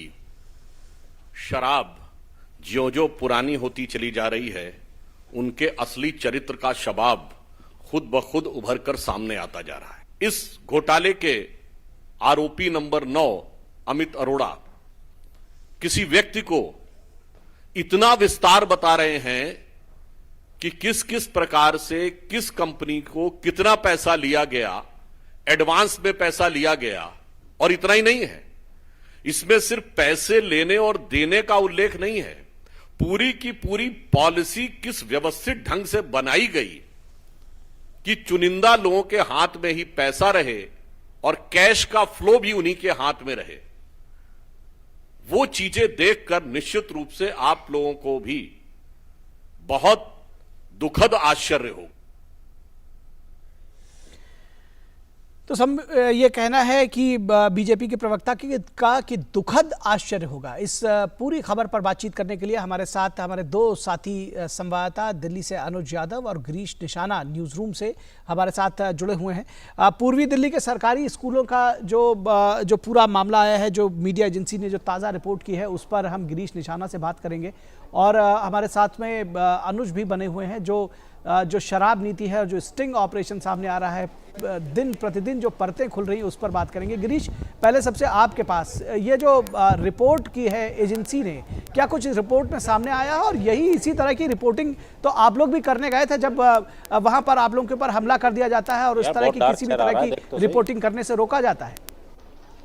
शराब ज्यों-ज्यों पुरानी होती चली जा रही है, उनके असली चरित्र का शबाब खुद ब खुद उभर कर सामने आता जा रहा है। इस घोटाले के आरोपी नंबर 9 अमित अरोड़ा किसी व्यक्ति को इतना विस्तार बता रहे हैं कि किस किस प्रकार से किस कंपनी को कितना पैसा लिया गया, एडवांस में पैसा लिया गया। और इतना ही नहीं है, इसमें सिर्फ पैसे लेने और देने का उल्लेख नहीं है, पूरी की पूरी पॉलिसी किस व्यवस्थित ढंग से बनाई गई कि चुनिंदा लोगों के हाथ में ही पैसा रहे और कैश का फ्लो भी उन्हीं के हाथ में रहे। वो चीजें देखकर निश्चित रूप से आप लोगों को भी बहुत दुखद आश्चर्य हो। तो ये कहना है कि बीजेपी के प्रवक्ता कि दुखद आश्चर्य होगा। इस पूरी खबर पर बातचीत करने के लिए हमारे साथ हमारे 2 साथी संवाददाता दिल्ली से अनुज यादव और गिरीश निशाना न्यूज़ रूम से हमारे साथ जुड़े हुए हैं। पूर्वी दिल्ली के सरकारी स्कूलों का जो पूरा मामला आया है, जो मीडिया एजेंसी ने जो ताज़ा रिपोर्ट की है, उस पर हम गिरीश निशाना से बात करेंगे। और हमारे साथ में अनुज भी बने हुए हैं, जो शराब नीति है और जो स्टिंग ऑपरेशन सामने आ रहा है, दिन प्रतिदिन जो परतें खुल रही हैं, उस पर बात करेंगे। गिरीश, पहले सबसे आपके पास ये जो रिपोर्ट की है एजेंसी ने, क्या कुछ इस रिपोर्ट में सामने आया है? और यही इसी तरह की रिपोर्टिंग तो आप लोग भी करने गए थे जब वहां पर आप लोगों के ऊपर हमला कर दिया जाता है और उस तरह की किसी भी तरह की रिपोर्टिंग करने से रोका जाता है।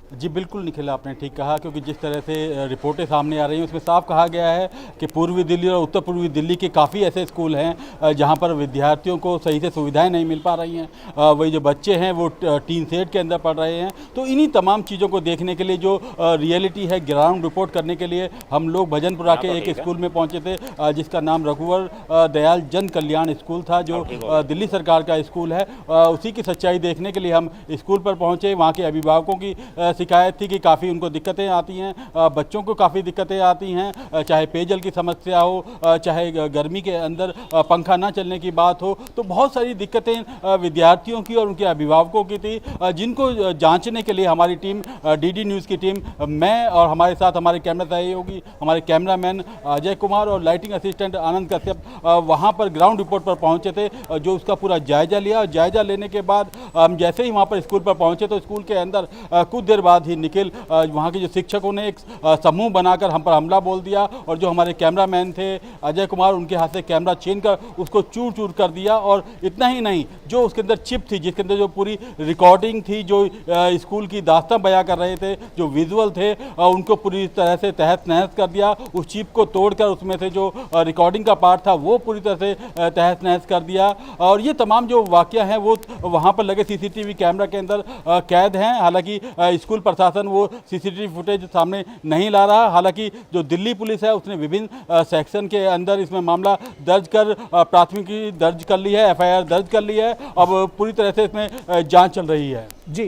जी बिल्कुल निखिल, आपने ठीक कहा, क्योंकि जिस तरह से रिपोर्टें सामने आ रही हैं उसमें साफ कहा गया है कि पूर्वी दिल्ली और उत्तर पूर्वी दिल्ली के काफ़ी ऐसे स्कूल हैं जहां पर विद्यार्थियों को सही से सुविधाएं नहीं मिल पा रही हैं। वही जो बच्चे हैं वो टीन सेट के अंदर पढ़ रहे हैं। तो इन्हीं तमाम चीज़ों को देखने के लिए जो रियलिटी है, ग्राउंड रिपोर्ट करने के लिए हम लोग भजनपुरा के एक स्कूल में पहुँचे थे, जिसका नाम रघुवर दयाल जन कल्याण स्कूल था, जो दिल्ली सरकार का स्कूल है। उसी की सच्चाई देखने के लिए हम स्कूल पर पहुँचे। वहाँ के अभिभावकों की शिकायत थी कि काफ़ी उनको दिक्कतें आती हैं, बच्चों को काफ़ी दिक्कतें आती हैं, चाहे पेयजल की समस्या हो, चाहे गर्मी के अंदर पंखा ना चलने की बात हो। तो बहुत सारी दिक्कतें विद्यार्थियों की और उनके अभिभावकों की थी, जिनको जांचने के लिए हमारी टीम, डीडी न्यूज़ की टीम, मैं और हमारे साथ हमारे कैमरा सहयोगी, हमारे कैमरामैन अजय कुमार और लाइटिंग असिस्टेंट आनंद कश्यप वहाँ पर ग्राउंड रिपोर्ट पर पहुँचे थे, जो उसका पूरा जायजा लिया। और जायजा लेने के बाद हम जैसे ही वहाँ पर स्कूल पर पहुँचे तो स्कूल के अंदर कुछ देर बाद ही निखिल, वहाँ के जो शिक्षकों ने एक समूह बनाकर हम पर हमला बोल दिया और जो हमारे कैमरामैन थे अजय कुमार, उनके हाथ से कैमरा छीन कर उसको चूर चूर कर दिया। और इतना ही नहीं, जो उसके अंदर चिप थी, जिसके अंदर जो पूरी रिकॉर्डिंग थी, जो स्कूल की दास्तां बयां कर रहे थे, जो विजुअल थे, उनको पूरी तरह से तहस नहस कर दिया। उस चिप को तोड़कर उसमें से जो रिकॉर्डिंग का पार्ट था वो पूरी तरह से तहस नहस कर दिया। और ये तमाम जो वाक़या हैं वो वहाँ पर लगे CCTV कैमरा के अंदर कैद हैं। हालांकि स्कूल प्रशासन वो CCTV फुटेज सामने नहीं ला रहा। हालांकि जो दिल्ली पुलिस है उसने विभिन्न सेक्शन के अंदर इसमें मामला दर्ज कर प्राथमिकी दर्ज कर ली है, FIR दर्ज कर ली है। अब पूरी तरह से इसमें जांच चल रही है। जी,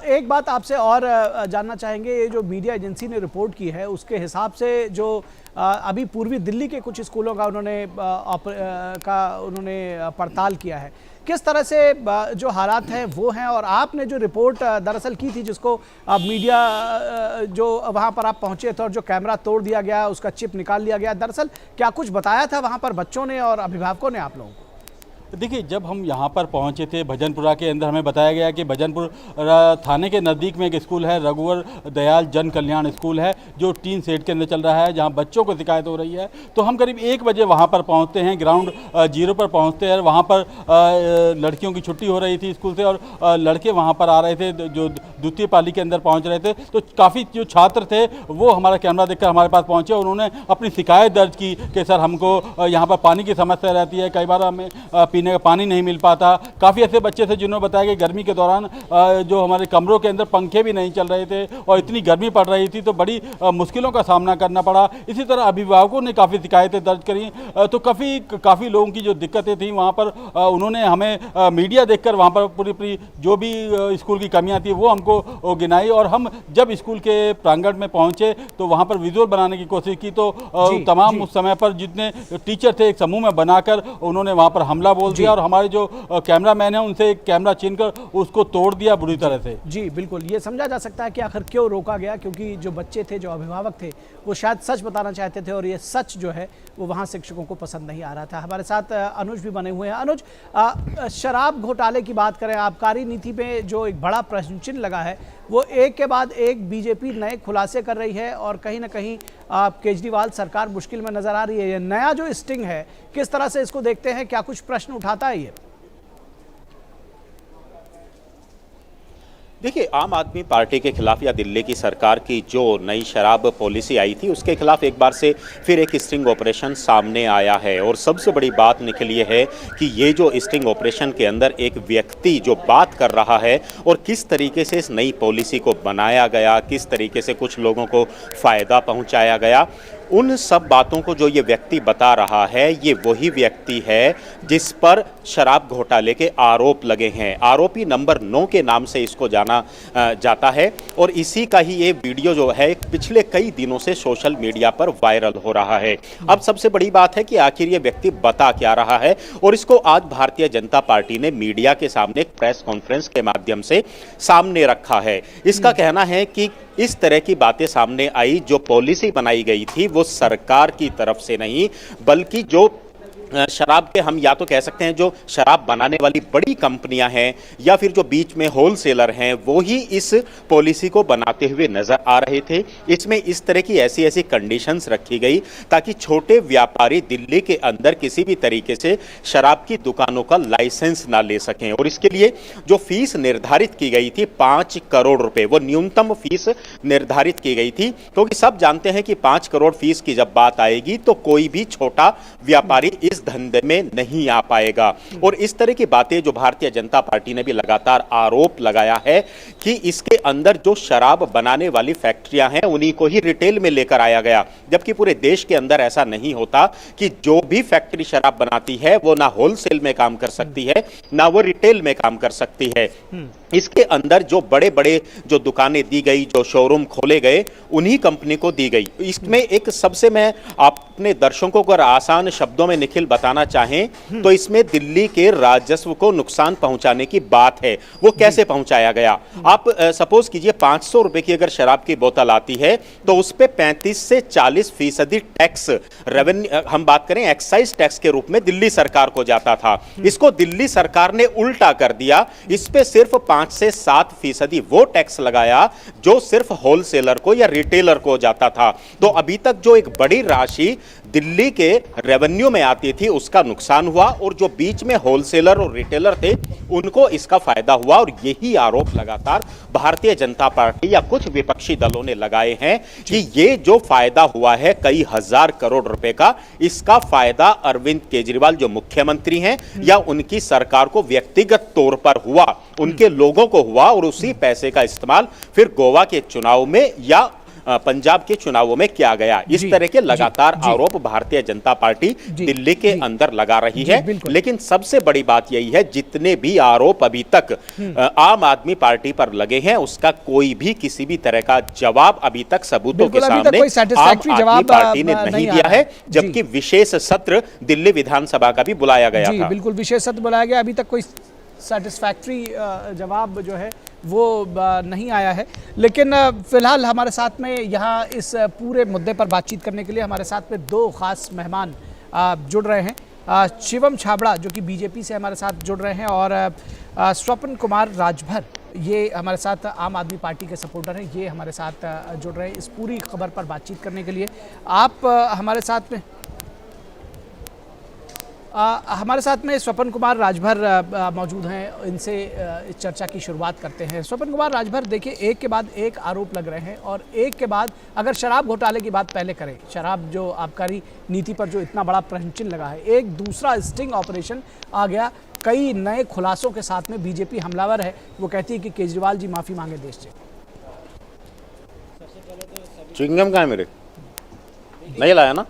एक बात आपसे और जानना चाहेंगे, ये जो मीडिया एजेंसी ने रिपोर्ट की है उसके हिसाब से जो अभी पूर्वी दिल्ली के कुछ स्कूलों का उन्होंने पड़ताल किया है, किस तरह से जो हालात हैं वो हैं, और आपने जो रिपोर्ट दरअसल की थी, जिसको मीडिया जो वहाँ पर आप पहुँचे थे और जो कैमरा तोड़ दिया गया, उसका चिप निकाल लिया गया, दरअसल क्या कुछ बताया था वहाँ पर बच्चों ने और अभिभावकों ने आप लोगों को? देखिए, जब हम यहाँ पर पहुँचे थे भजनपुरा के अंदर, हमें बताया गया कि भजनपुर थाने के नज़दीक में एक स्कूल है, रघुवर दयाल जन कल्याण स्कूल है, जो टीन सेट के अंदर चल रहा है, जहाँ बच्चों को शिकायत हो रही है। तो हम करीब 1 बजे वहाँ पर पहुँचते हैं, ग्राउंड जीरो पर पहुँचते हैं। वहाँ पर लड़कियों की छुट्टी हो रही थी स्कूल से और लड़के वहाँ पर आ रहे थे, जो द्वितीय पाली के अंदर पहुँच रहे थे। तो काफ़ी जो छात्र थे वो हमारा कैमरा देखकर हमारे पास पहुँचे और उन्होंने अपनी शिकायत दर्ज की कि सर, हमको यहाँ पर पानी की समस्या रहती है, कई बार हमें पीने का पानी नहीं मिल पाता। काफ़ी ऐसे बच्चे थे जिन्होंने बताया कि गर्मी के दौरान जो हमारे कमरों के अंदर पंखे भी नहीं चल रहे थे और इतनी गर्मी पड़ रही थी तो बड़ी मुश्किलों का सामना करना पड़ा। इसी तरह अभिभावकों ने काफ़ी शिकायतें दर्ज करी, तो काफ़ी लोगों की जो दिक्कतें थी वहाँ पर उन्होंने हमें मीडिया देखकर वहाँ पर पूरी जो भी स्कूल की कमियाँ थी वो हमको गिनाई, और हम जब स्कूल के प्रांगण में पहुँचे तो वहाँ पर विजुअल बनाने की कोशिश की तो तमाम उस समय पर जितने टीचर थे एक समूह में बनाकर उन्होंने वहाँ पर हमला बोल दिया और हमारे जो कैमरामैन है उनसे एक कैमरा छीनकर उसको तोड़ दिया बुरी तरह से। जी बिल्कुल, ये समझा जा सकता है कि आखिर क्यों रोका गया, क्योंकि जो बच्चे थे, जो अभिभावक थे, वो शायद सच बताना चाहते थे और ये सच जो है वो वहाँ शिक्षकों को पसंद नहीं आ रहा था। हमारे साथ अनुज भी बने हुए हैं। अनुज, शराब घोटाले की बात करें, आबकारी नीति में जो एक बड़ा प्रश्न चिन्ह लगा है वो एक के बाद एक बीजेपी नए खुलासे कर रही है और कहीं ना कहीं केजरीवाल सरकार मुश्किल में नजर आ रही है। ये नया जो स्टिंग है, किस तरह से इसको देखते हैं, क्या कुछ प्रश्न उठाता है ये? देखिए, आम आदमी पार्टी के खिलाफ या दिल्ली की सरकार की जो नई शराब पॉलिसी आई थी उसके खिलाफ एक बार से फिर एक स्टिंग ऑपरेशन सामने आया है। और सबसे बड़ी बात निकली ये है कि ये जो स्टिंग ऑपरेशन के अंदर एक व्यक्ति जो बात कर रहा है और किस तरीके से इस नई पॉलिसी को बनाया गया, किस तरीके से कुछ लोगों को फ़ायदा पहुंचाया गया, उन सब बातों को जो ये व्यक्ति बता रहा है, ये वही व्यक्ति है जिस पर शराब घोटाले के आरोप लगे हैं। आरोपी नंबर 9 के नाम से इसको जाना जाता है और इसी का ही ये वीडियो जो है पिछले कई दिनों से सोशल मीडिया पर वायरल हो रहा है। अब सबसे बड़ी बात है कि आखिर ये व्यक्ति बता क्या रहा है, और इसको आज भारतीय जनता पार्टी ने मीडिया के सामने एक प्रेस कॉन्फ्रेंस के माध्यम से सामने रखा है। इसका कहना है कि इस तरह की बातें सामने आई, जो पॉलिसी बनाई गई थी वो सरकार की तरफ से नहीं बल्कि जो शराब के, हम या तो कह सकते हैं जो शराब बनाने वाली बड़ी कंपनियां हैं या फिर जो बीच में होलसेलर हैं, वो ही इस पॉलिसी को बनाते हुए नजर आ रहे थे। इसमें इस तरह की ऐसी कंडीशंस रखी गई ताकि छोटे व्यापारी दिल्ली के अंदर किसी भी तरीके से शराब की दुकानों का लाइसेंस ना ले सकें। और इसके लिए जो फीस निर्धारित की गई थी 5 करोड़ रुपए, वो न्यूनतम फीस निर्धारित की गई थी, क्योंकि सब जानते हैं कि 5 करोड़ फीस की जब बात आएगी तो कोई भी छोटा व्यापारी इस धंधे में नहीं आ पाएगा। और इस तरह की बातें जो भारतीय जनता पार्टी ने भी लगातार आरोप लगाया है कि इसके अंदर जो शराब बनाने वाली फैक्ट्रियां हैं उन्हीं को ही रिटेल में लेकर आया गया, जबकि पूरे देश के अंदर ऐसा नहीं होता कि जो भी फैक्ट्री शराब बनाती है वो ना होलसेल में काम कर सकती है ना वो रिटेल में काम कर सकती है। इसके अंदर जो बड़े बड़े जो दुकानें दी गई, जो शोरूम खोले गए, उन्हीं कंपनी को दी गई। इसमें एक सबसे, मैं अपने दर्शकों को आसान शब्दों में निखिल बताना चाहें तो इसमें दिल्ली के राजस्व को नुकसान पहुंचाने की बात है। वो कैसे पहुंचाया गया? आप सपोज कीजिए 500 रुपए की अगर शराब की बोतल आती है तो उस पे 35 से 40% टैक्स रेवेन्यू, हम बात करें एक्साइज टैक्स के रूप में दिल्ली सरकार को जाता था। इसको दिल्ली सरकार ने उल्टा कर दिया, इस पे सिर्फ 5 से 7% वो टैक्स लगाया जो सिर्फ होलसेलर को या रिटेलर को जाता था। तो अभी तक जो एक बड़ी राशि दिल्ली के रेवेन्यू में आती थी उसका नुकसान हुआ और जो बीच में होलसेलर और रिटेलर थे उनको इसका फायदा हुआ। और यही आरोप लगातार भारतीय जनता पार्टी या कुछ विपक्षी दलों ने लगाए हैं कि ये जो फायदा हुआ है कई हजार करोड़ रुपए का, इसका फायदा अरविंद केजरीवाल जो मुख्यमंत्री हैं या उनकी सरकार को व्यक्तिगत तौर पर हुआ, उनके लोगों को हुआ और उसी पैसे का इस्तेमाल फिर गोवा के चुनाव में या पंजाब के चुनावों में किया गया। इस तरह के लगातार आरोप भारतीय जनता पार्टी दिल्ली के अंदर लगा रही है। लेकिन सबसे बड़ी बात यही है, जितने भी आरोप अभी तक आम आदमी पार्टी पर लगे हैं उसका कोई भी किसी भी तरह का जवाब अभी तक सबूतों के सामने आम आदमी पार्टी ने नहीं दिया है। जबकि विशेष सत्र दिल्ली विधानसभा का भी बुलाया गया था। बिल्कुल, विशेष सत्र बुलाया गया, अभी तक कोई सेटिस्फैक्ट्री जवाब जो है वो नहीं आया है। लेकिन फिलहाल हमारे साथ में यहाँ इस पूरे मुद्दे पर बातचीत करने के लिए हमारे साथ में 2 खास मेहमान जुड़ रहे हैं। शिवम छाबड़ा जो कि बीजेपी से हमारे साथ जुड़ रहे हैं और स्वपन कुमार राजभर, ये हमारे साथ आम आदमी पार्टी के सपोर्टर हैं, ये हमारे साथ जुड़ रहे हैं इस पूरी खबर पर बातचीत करने के लिए। आप हमारे साथ में हमारे साथ में स्वपन कुमार राजभर मौजूद हैं, इनसे इस चर्चा की शुरुआत करते हैं। स्वपन कुमार राजभर, देखिए एक के बाद एक आरोप लग रहे हैं और एक के बाद, अगर शराब घोटाले की बात पहले करें, शराब जो आबकारी नीति पर जो इतना बड़ा प्रश्न चिन्ह लगा है, एक दूसरा स्टिंग ऑपरेशन आ गया कई नए खुलासों के साथ में। बीजेपी हमलावर है, वो कहती है कि केजरीवाल जी माफी मांगे देश से। च्युइंगम कहाँ है मेरे? नहीं लाया ना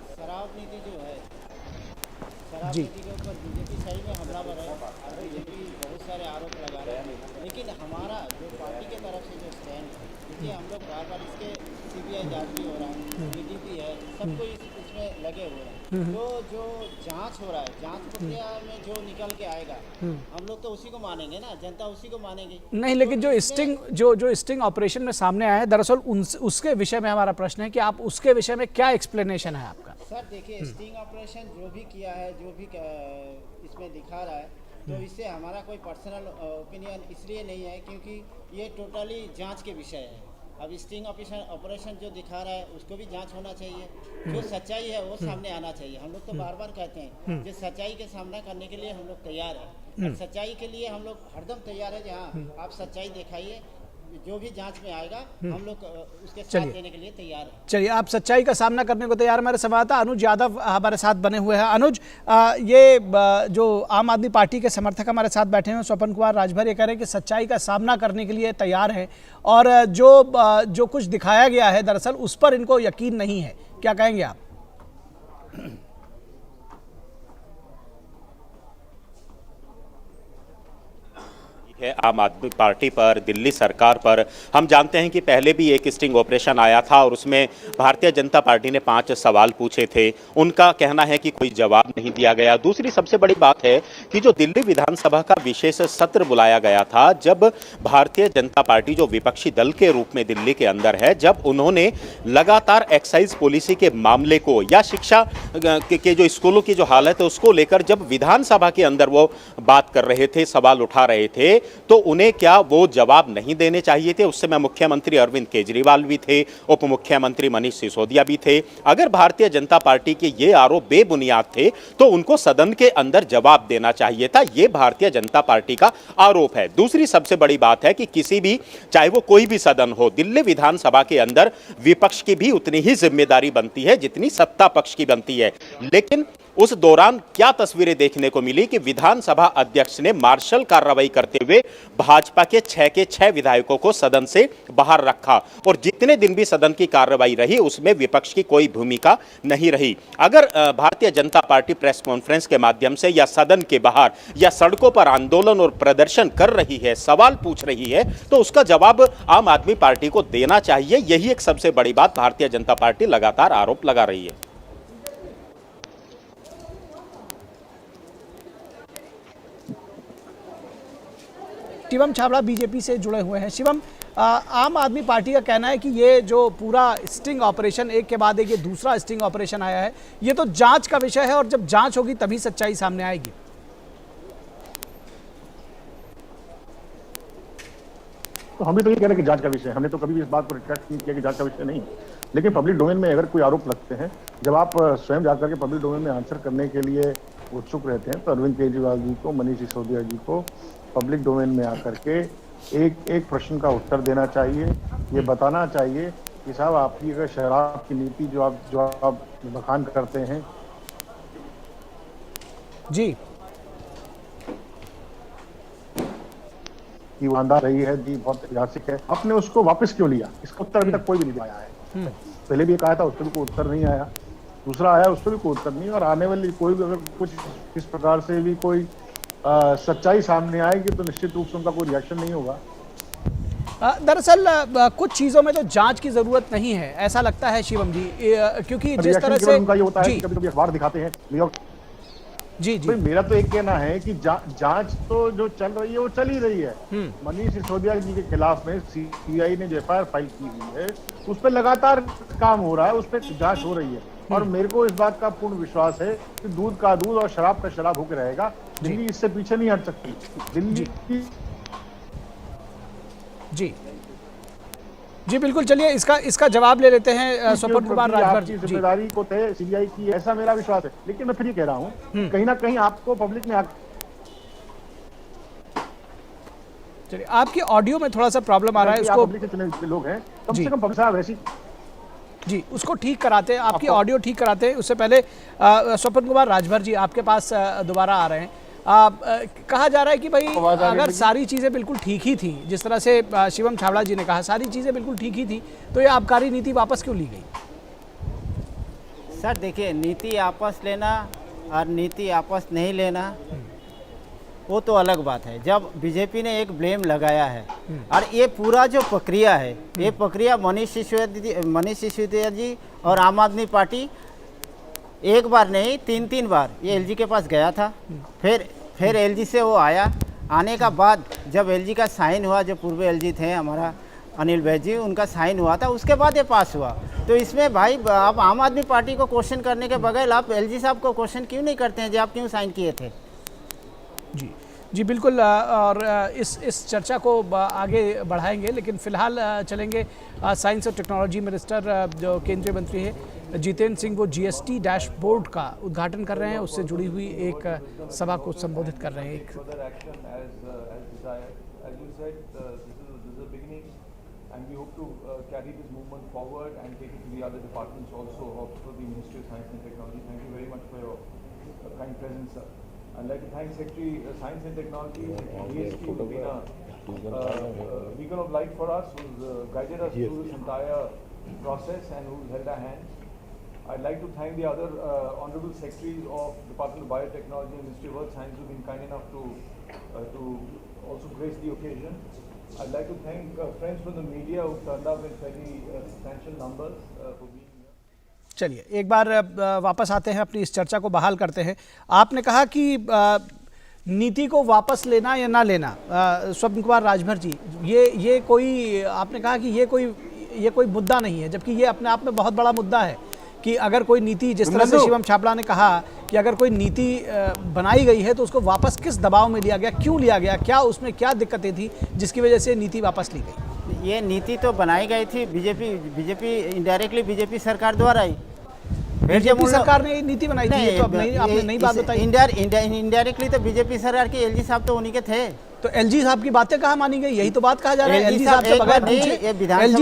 जी। लेकिन हमारा जो पार्टी के तरफ से जो स्टैंड है, देखिए हम लोग बार बार इसके सीबीआई जांच भी हो रहा है, डीजीपी है, सब कोई इसमें लगे हुए हैं। तो जो जांच हो रहा है, जांच प्रक्रिया में जो निकल के आएगा, हम लोग तो उसी को मानेंगे ना, जनता उसी को मानेगी। नहीं, लेकिन जो स्टिंग ऑपरेशन में सामने आया है, दरअसल उसके विषय में हमारा प्रश्न है कि आप उसके विषय में क्या एक्सप्लेनेशन है आपका? सर देखिए, स्टिंग ऑपरेशन जो भी किया है, जो भी इसमें दिखा रहा है, तो इससे हमारा कोई पर्सनल ओपिनियन इसलिए नहीं है क्योंकि ये टोटली जांच के विषय है। अब स्टिंग ऑपरेशन जो दिखा रहा है उसको भी जांच होना चाहिए, जो सच्चाई है वो सामने आना चाहिए। हम लोग तो बार बार कहते हैं कि सच्चाई के सामना करने के लिए हम लोग तैयार हैं, सच्चाई के लिए हम लोग हरदम तैयार है। जहाँ आप सच्चाई दिखाइए, जो भी जांच में आएगा हम लोग उसके साथ देने के लिए तैयार हैं। चलिए, आप सच्चाई का सामना करने को तैयार। हमारे संवाददाता अनुज यादव हमारे साथ बने हुए हैं। अनुज, ये जो आम आदमी पार्टी के समर्थक हमारे साथ बैठे हैं, स्वपन कुमार राजभर, ये कह रहे हैं कि सच्चाई का सामना करने के लिए तैयार है और जो कुछ दिखाया गया है दरअसल उस पर इनको यकीन नहीं है। क्या कहेंगे आप? है आम आदमी पार्टी पर, दिल्ली सरकार पर। हम जानते हैं कि पहले भी एक स्टिंग ऑपरेशन आया था और उसमें भारतीय जनता पार्टी ने 5 सवाल पूछे थे। उनका कहना है कि कोई जवाब नहीं दिया गया। दूसरी सबसे बड़ी बात है कि जो दिल्ली विधानसभा का विशेष सत्र बुलाया गया था, जब भारतीय जनता पार्टी जो विपक्षी दल के रूप में दिल्ली के अंदर है, जब उन्होंने लगातार एक्साइज पॉलिसी के मामले को या शिक्षा के जो स्कूलों की जो हालत है उसको लेकर जब विधानसभा के अंदर वो बात कर रहे थे, सवाल उठा रहे थे, तो उन्हें क्या वो जवाब नहीं देने चाहिए थे? उस समय मुख्यमंत्री अरविंद केजरीवाल भी थे, उप मुख्यमंत्री मनीष सिसोदिया भी थे। अगर भारतीय जनता पार्टी के ये आरोप बेबुनियाद थे तो उनको सदन के अंदर जवाब देना चाहिए था। ये भारतीय जनता पार्टी का आरोप है। दूसरी सबसे बड़ी बात है कि किसी भी, चाहे वो कोई भी सदन हो, दिल्ली विधानसभा के अंदर विपक्ष की भी उतनी ही जिम्मेदारी बनती है जितनी सत्ता पक्ष की बनती है। लेकिन उस दौरान क्या तस्वीरें देखने को मिली कि विधानसभा अध्यक्ष ने मार्शल कार्रवाई करते हुए भाजपा के 6 के 6 विधायकों को सदन से बाहर रखा और जितने दिन भी सदन की कार्रवाई रही उसमें विपक्ष की कोई भूमिका नहीं रही। अगर Bharatiya Janata party press conference के माध्यम से या सदन के बाहर या सड़कों पर आंदोलन और प्रदर्शन कर रही है, सवाल पूछ रही है, तो उसका जवाब आम आदमी पार्टी को देना चाहिए। यही एक सबसे बड़ी बात भारतीय जनता पार्टी लगातार आरोप लगा रही है। शिवम छाबड़ा बीजेपी से जुड़े हुए हैं। शिवम, आम आदमी पार्टी का कहना है कि ये जो पूरा स्टिंग ऑपरेशन, एक के बाद एक ये दूसरा स्टिंग ऑपरेशन आया है, ये तो जांच का विषय है और जब जांच होगी तभी सच्चाई सामने आएगी। तो हम भी तो ये कह रहे हैं कि जांच का विषय, हमने तो कभी भी इस बात को रिट्रैक्ट नहीं किया कि जांच का विषय नहीं। लेकिन पब्लिक डोमेन में अगर कोई आरोप लगते हैं, जब आप स्वयं जाकर के पब्लिक डोमेन में आंसर करने के लिए उत्सुक रहते हैं, तो अरविंद केजरीवाल जी को, मनीष सिसोदिया जी को पब्लिक डोमेन में आकर के एक प्रश्न का उत्तर देना चाहिए। ये बताना चाहिए कि साहब आपकी अगर शराब की नीति जो आप बखान करते हैं जी, कि वो ईमानदार रही है जी, बहुत ऐतिहासिक है, आपने उसको वापस क्यों लिया? इसका उत्तर अभी तक कोई भी नहीं आया है। पहले भी कहा था, उस पर भी कोई उत्तर नहीं आया। दूसरा आया, उस पर भी कोई उत्तर नहीं। और आने वाली कोई भी अगर कुछ इस प्रकार से भी कोई सच्चाई सामने आएगी तो निश्चित रूप से उनका कोई रिएक्शन नहीं होगा। दरअसल कुछ चीजों में तो जांच की जरूरत नहीं है, ऐसा लगता है शिवम जी, क्योंकि जिस तरह से उनका ये होता है कि कभी-कभी अखबार दिखाते हैं न्यूयॉर्क। जी जी, मेरा तो एक कहना है कि जांच तो जो चल रही है वो चल ही रही है। मनीष सिसोदिया जी के खिलाफ में सीबीआई ने जो एफआईआर फाइल की हुई है उस पर लगातार काम हो रहा है, उस पर जांच हो रही है। और मेरे को इस बात का पूर्ण विश्वास है कि दूध का दूध और शराब का शराब होकर रहेगा। दिल्ली इससे पीछे नहीं हट सकती। दिल्ली जी जी बिल्कुल, चलिए इसका जवाब ले लेते हैं स्वपन कुमार राजभर जी। जिम्मेदारी को तय सीबीआई की, ऐसा मेरा विश्वास है। लेकिन मैं फिर ये कह रहा हूँ, कहीं ना कहीं आपको पब्लिक में चलिए, आपकी ऑडियो में थोड़ा सा प्रॉब्लम आ रहा है, उसको पब्लिक से चुने लोग हैं, कम से कम साहब ऐसी जी उसको ठीक कराते हैं, आपकी ऑडियो ठीक कराते हैं। उससे पहले स्वपन कुमार राजभर जी आपके पास दोबारा आ रहे हैं। कहा जा रहा है कि भाई अगर सारी चीज़ें बिल्कुल ठीक ही थी, जिस तरह से शिवम छाबड़ा जी ने कहा सारी चीज़ें बिल्कुल ठीक ही थी, तो ये आबकारी नीति वापस क्यों ली गई? सर देखिए, नीति वापस लेना और नीति वापस नहीं लेना वो तो अलग बात है। जब बीजेपी ने एक ब्लेम लगाया है और ये पूरा जो प्रक्रिया है, ये प्रक्रिया मनीष सिसोदिया जी और आम आदमी पार्टी एक बार नहीं 3 बार ये एलजी के पास गया था, फिर एलजी से वो आया, आने का बाद जब एलजी का साइन हुआ, जो पूर्व एलजी थे हमारा अनिल भाई जी, उनका साइन हुआ था, उसके बाद ये पास हुआ। तो इसमें भाई आप आम आदमी पार्टी को क्वेश्चन करने के बगैर आप एलजी साहब को क्वेश्चन क्यों नहीं करते हैं, जो आप क्यों साइन किए थे? जी बिल्कुल, और इस चर्चा को आगे बढ़ाएंगे, लेकिन फिलहाल चलेंगे साइंस और टेक्नोलॉजी मिनिस्टर जो केंद्रीय मंत्री है जितेंद्र सिंह, वो जीएसटी डैशबोर्ड का उद्घाटन कर रहे हैं, उससे जुड़ी हुई एक सभा को संबोधित कर रहे हैं। I'd like to thank Secretary Science and Technology and GST, who's been a beacon of light for us, who's guided us through this entire process and who's held our hands. I'd like to thank the other honorable secretaries of Department of Biotechnology and Ministry of Earth Science who've been kind enough to also grace the occasion. I'd like to thank friends from the media who turned up in fairly substantial numbers for being. चलिए एक बार वापस आते हैं, अपनी इस चर्चा को बहाल करते हैं। आपने कहा कि नीति को वापस लेना या ना लेना, स्वपन कुमार राजभर जी, ये कोई, आपने कहा कि ये कोई मुद्दा नहीं है, जबकि ये अपने आप में बहुत बड़ा मुद्दा है कि अगर कोई नीति, जिस तरह से शिवम छाबड़ा ने कहा कि अगर कोई नीति बनाई गई है तो उसको वापस किस दबाव में लिया गया, क्यों लिया गया, क्या उसमें क्या दिक्कतें थी जिसकी वजह से नीति वापस ली गई? ये नीति तो बनाई गई थी बीजेपी इनडायरेक्टली बीजेपी सरकार द्वारा ही। बीजेपी सरकार ने नीति बनाई थी, तो अब आपने नई बात बताई। इनडायरेक्टली तो बीजेपी सरकार के एलजी साहब तो उन्हीं के थे, तो एलजी साहब की बातें कहाँ मानी गई? यही तो बात कहा जा रहा है। एलजी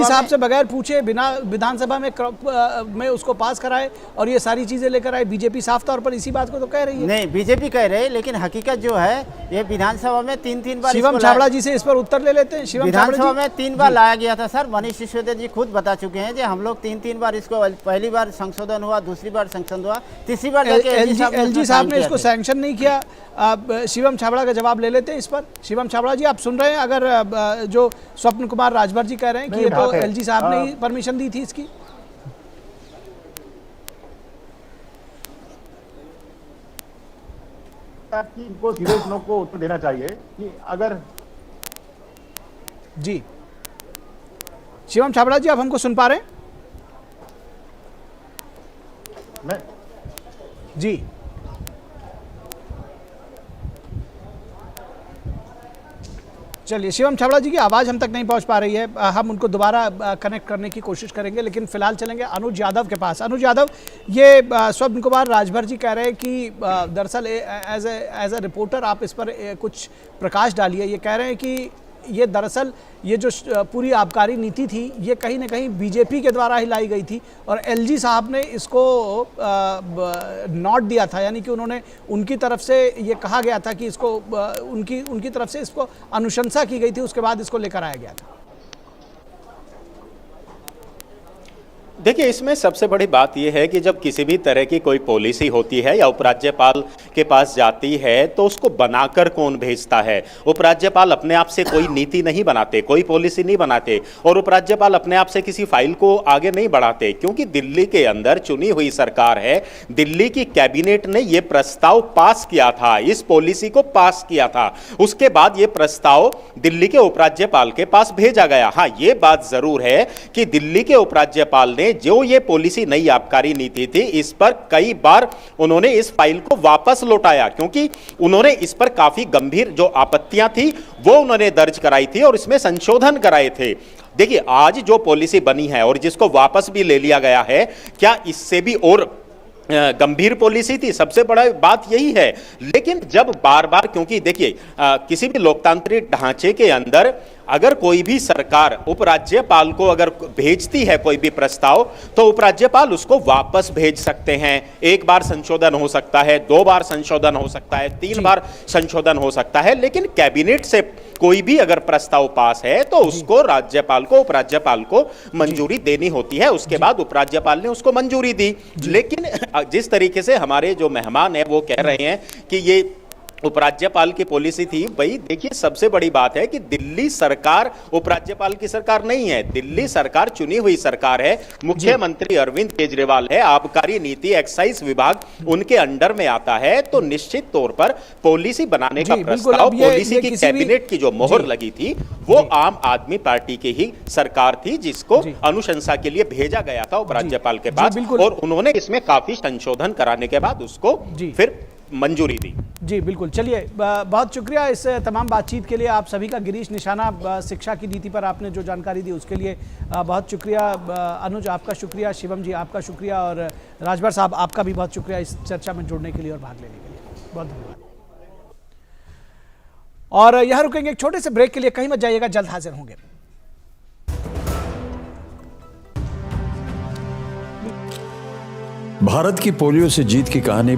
साहब से बगैर पूछे बिना विधानसभा में उसको पास कराए और ये सारी चीजें लेकर आए। बीजेपी साफ तौर पर इसी बात को तो कह रही है। नहीं, बीजेपी कह रहे हैं, लेकिन हकीकत जो है ये विधानसभा में 3 बार शिवम छाबड़ा जी से इस पर उत्तर ले लेते हैं। विधानसभा में 3 बार लाया गया था सर। मनीष सिसोदिया जी खुद बता चुके हैं कि हम लोग 3 बार इसको, पहली बार संशोधन हुआ, दूसरी बार संशोधन हुआ, तीसरी बार एलजी साहब ने इसको सैंक्शन नहीं किया। शिवम छाबड़ा का जवाब ले लेते हैं इस पर। शिवम छाबड़ा जी, आप सुन रहे हैं? अगर जो स्वपन कुमार राजभर जी कह रहे हैं कि ये तो एलजी साहब ने ही परमिशन दी थी इसकी। इनको सीधे को उत्तर देना चाहिए कि अगर जी शिवम छाबड़ा जी, आप हमको सुन पा रहे हैं? मैं जी चलिए, शिवम छाबड़ा जी की आवाज़ हम तक नहीं पहुंच पा रही है, हम उनको दोबारा कनेक्ट करने की कोशिश करेंगे, लेकिन फिलहाल चलेंगे अनुज यादव के पास। अनुज यादव, ये स्वपन कुमार राजभर जी कह रहे हैं कि दरअसल एज ए रिपोर्टर आप इस पर कुछ प्रकाश डालिए। ये कह रहे हैं कि ये दरअसल ये जो पूरी आबकारी नीति थी ये कहीं ना कहीं बीजेपी के द्वारा ही लाई गई थी और एलजी साहब ने इसको नोट दिया था, यानी कि उन्होंने, उनकी तरफ से ये कहा गया था कि इसको उनकी तरफ से इसको अनुशंसा की गई थी, उसके बाद इसको लेकर आया गया था। देखिए, इसमें सबसे बड़ी बात यह है कि जब किसी भी तरह की कोई पॉलिसी होती है या उपराज्यपाल के पास जाती है तो उसको बनाकर कौन भेजता है? उपराज्यपाल अपने आप से कोई नीति नहीं बनाते, कोई पॉलिसी नहीं बनाते और उपराज्यपाल अपने आप से किसी फाइल को आगे नहीं बढ़ाते, क्योंकि दिल्ली के अंदर चुनी हुई सरकार है। दिल्ली की कैबिनेट ने यह प्रस्ताव पास किया था, इस पॉलिसी को पास किया था, उसके बाद यह प्रस्ताव दिल्ली के उपराज्यपाल के पास भेजा गया। हाँ, यह बात जरूर है कि दिल्ली के उपराज्यपाल ने जो ये पॉलिसी नई आबकारी नीति थी, इस पर कई बार उन्होंने इस फाइल को वापस लौटाया, क्योंकि उन्होंने इस पर काफी गंभीर जो आपत्तियां थी वो उन्होंने दर्ज कराई थी और इसमें संशोधन कराए थे। देखिए, आज जो पॉलिसी बनी है और जिसको वापस भी ले लिया गया है, क्या इससे भी और गंभीर पॉलिसी थी? सबसे बड़ा बात यही है। लेकिन जब बार बार, क्योंकि देखिए किसी भी लोकतांत्रिक ढांचे के अंदर अगर कोई भी सरकार उपराज्यपाल को अगर भेजती है कोई भी प्रस्ताव, तो उपराज्यपाल उसको वापस भेज सकते हैं। एक बार संशोधन हो सकता है, 2 बार संशोधन हो सकता है, 3 बार संशोधन हो सकता है, लेकिन कैबिनेट से कोई भी अगर प्रस्ताव पास है तो उसको राज्यपाल को, उपराज्यपाल को मंजूरी देनी होती है। उसके बाद उपराज्यपाल ने उसको मंजूरी दी। लेकिन जिस तरीके से हमारे जो मेहमान है वो कह रहे हैं कि ये उपराज्यपाल की पॉलिसी थी, भाई देखिए सबसे बड़ी बात है कि दिल्ली सरकार उपराज्यपाल की सरकार नहीं है, दिल्ली सरकार चुनी हुई सरकार है। मुख्यमंत्री अरविंद केजरीवाल है, आबकारी नीति एक्साइज विभाग उनके अंडर में आता है। तो निश्चित तौर पर पॉलिसी बनाने का प्रस्ताव, पॉलिसी की कैबिनेट की जो मोहर लगी थी वो आम आदमी पार्टी की ही सरकार थी, जिसको अनुशंसा के लिए भेजा गया था उपराज्यपाल के पास, और उन्होंने इसमें काफी संशोधन कराने के बाद उसको फिर मंजूरी दी। जी बिल्कुल। चलिए, बहुत शुक्रिया इस तमाम बातचीत के लिए आप सभी का। गिरीश निशाना, शिक्षा की नीति पर आपने जो जानकारी दी उसके लिए बहुत शुक्रिया। अनुज आपका शुक्रिया, शिवम जी आपका शुक्रिया, और राजभर साहब आपका भी बहुत शुक्रिया इस चर्चा में जुड़ने के लिए और भाग लेने के लिए। बहुत धन्यवाद। और यहाँ रुकेंगे एक छोटे से ब्रेक के लिए, कहीं मत जाइएगा, जल्द हाजिर होंगे। भारत की पोलियो से जीत की कहानी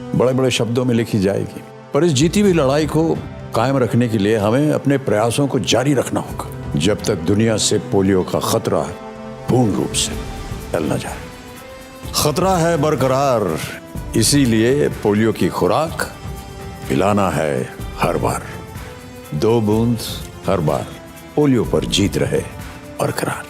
बड़े बड़े शब्दों में लिखी जाएगी, पर इस जीती हुई लड़ाई को कायम रखने के लिए हमें अपने प्रयासों को जारी रखना होगा, जब तक दुनिया से पोलियो का खतरा पूर्ण रूप से टल न जाए। खतरा है बरकरार, इसीलिए पोलियो की खुराक पिलाना है हर बार। 2 बूंद हर बार, पोलियो पर जीत रहे बरकरार।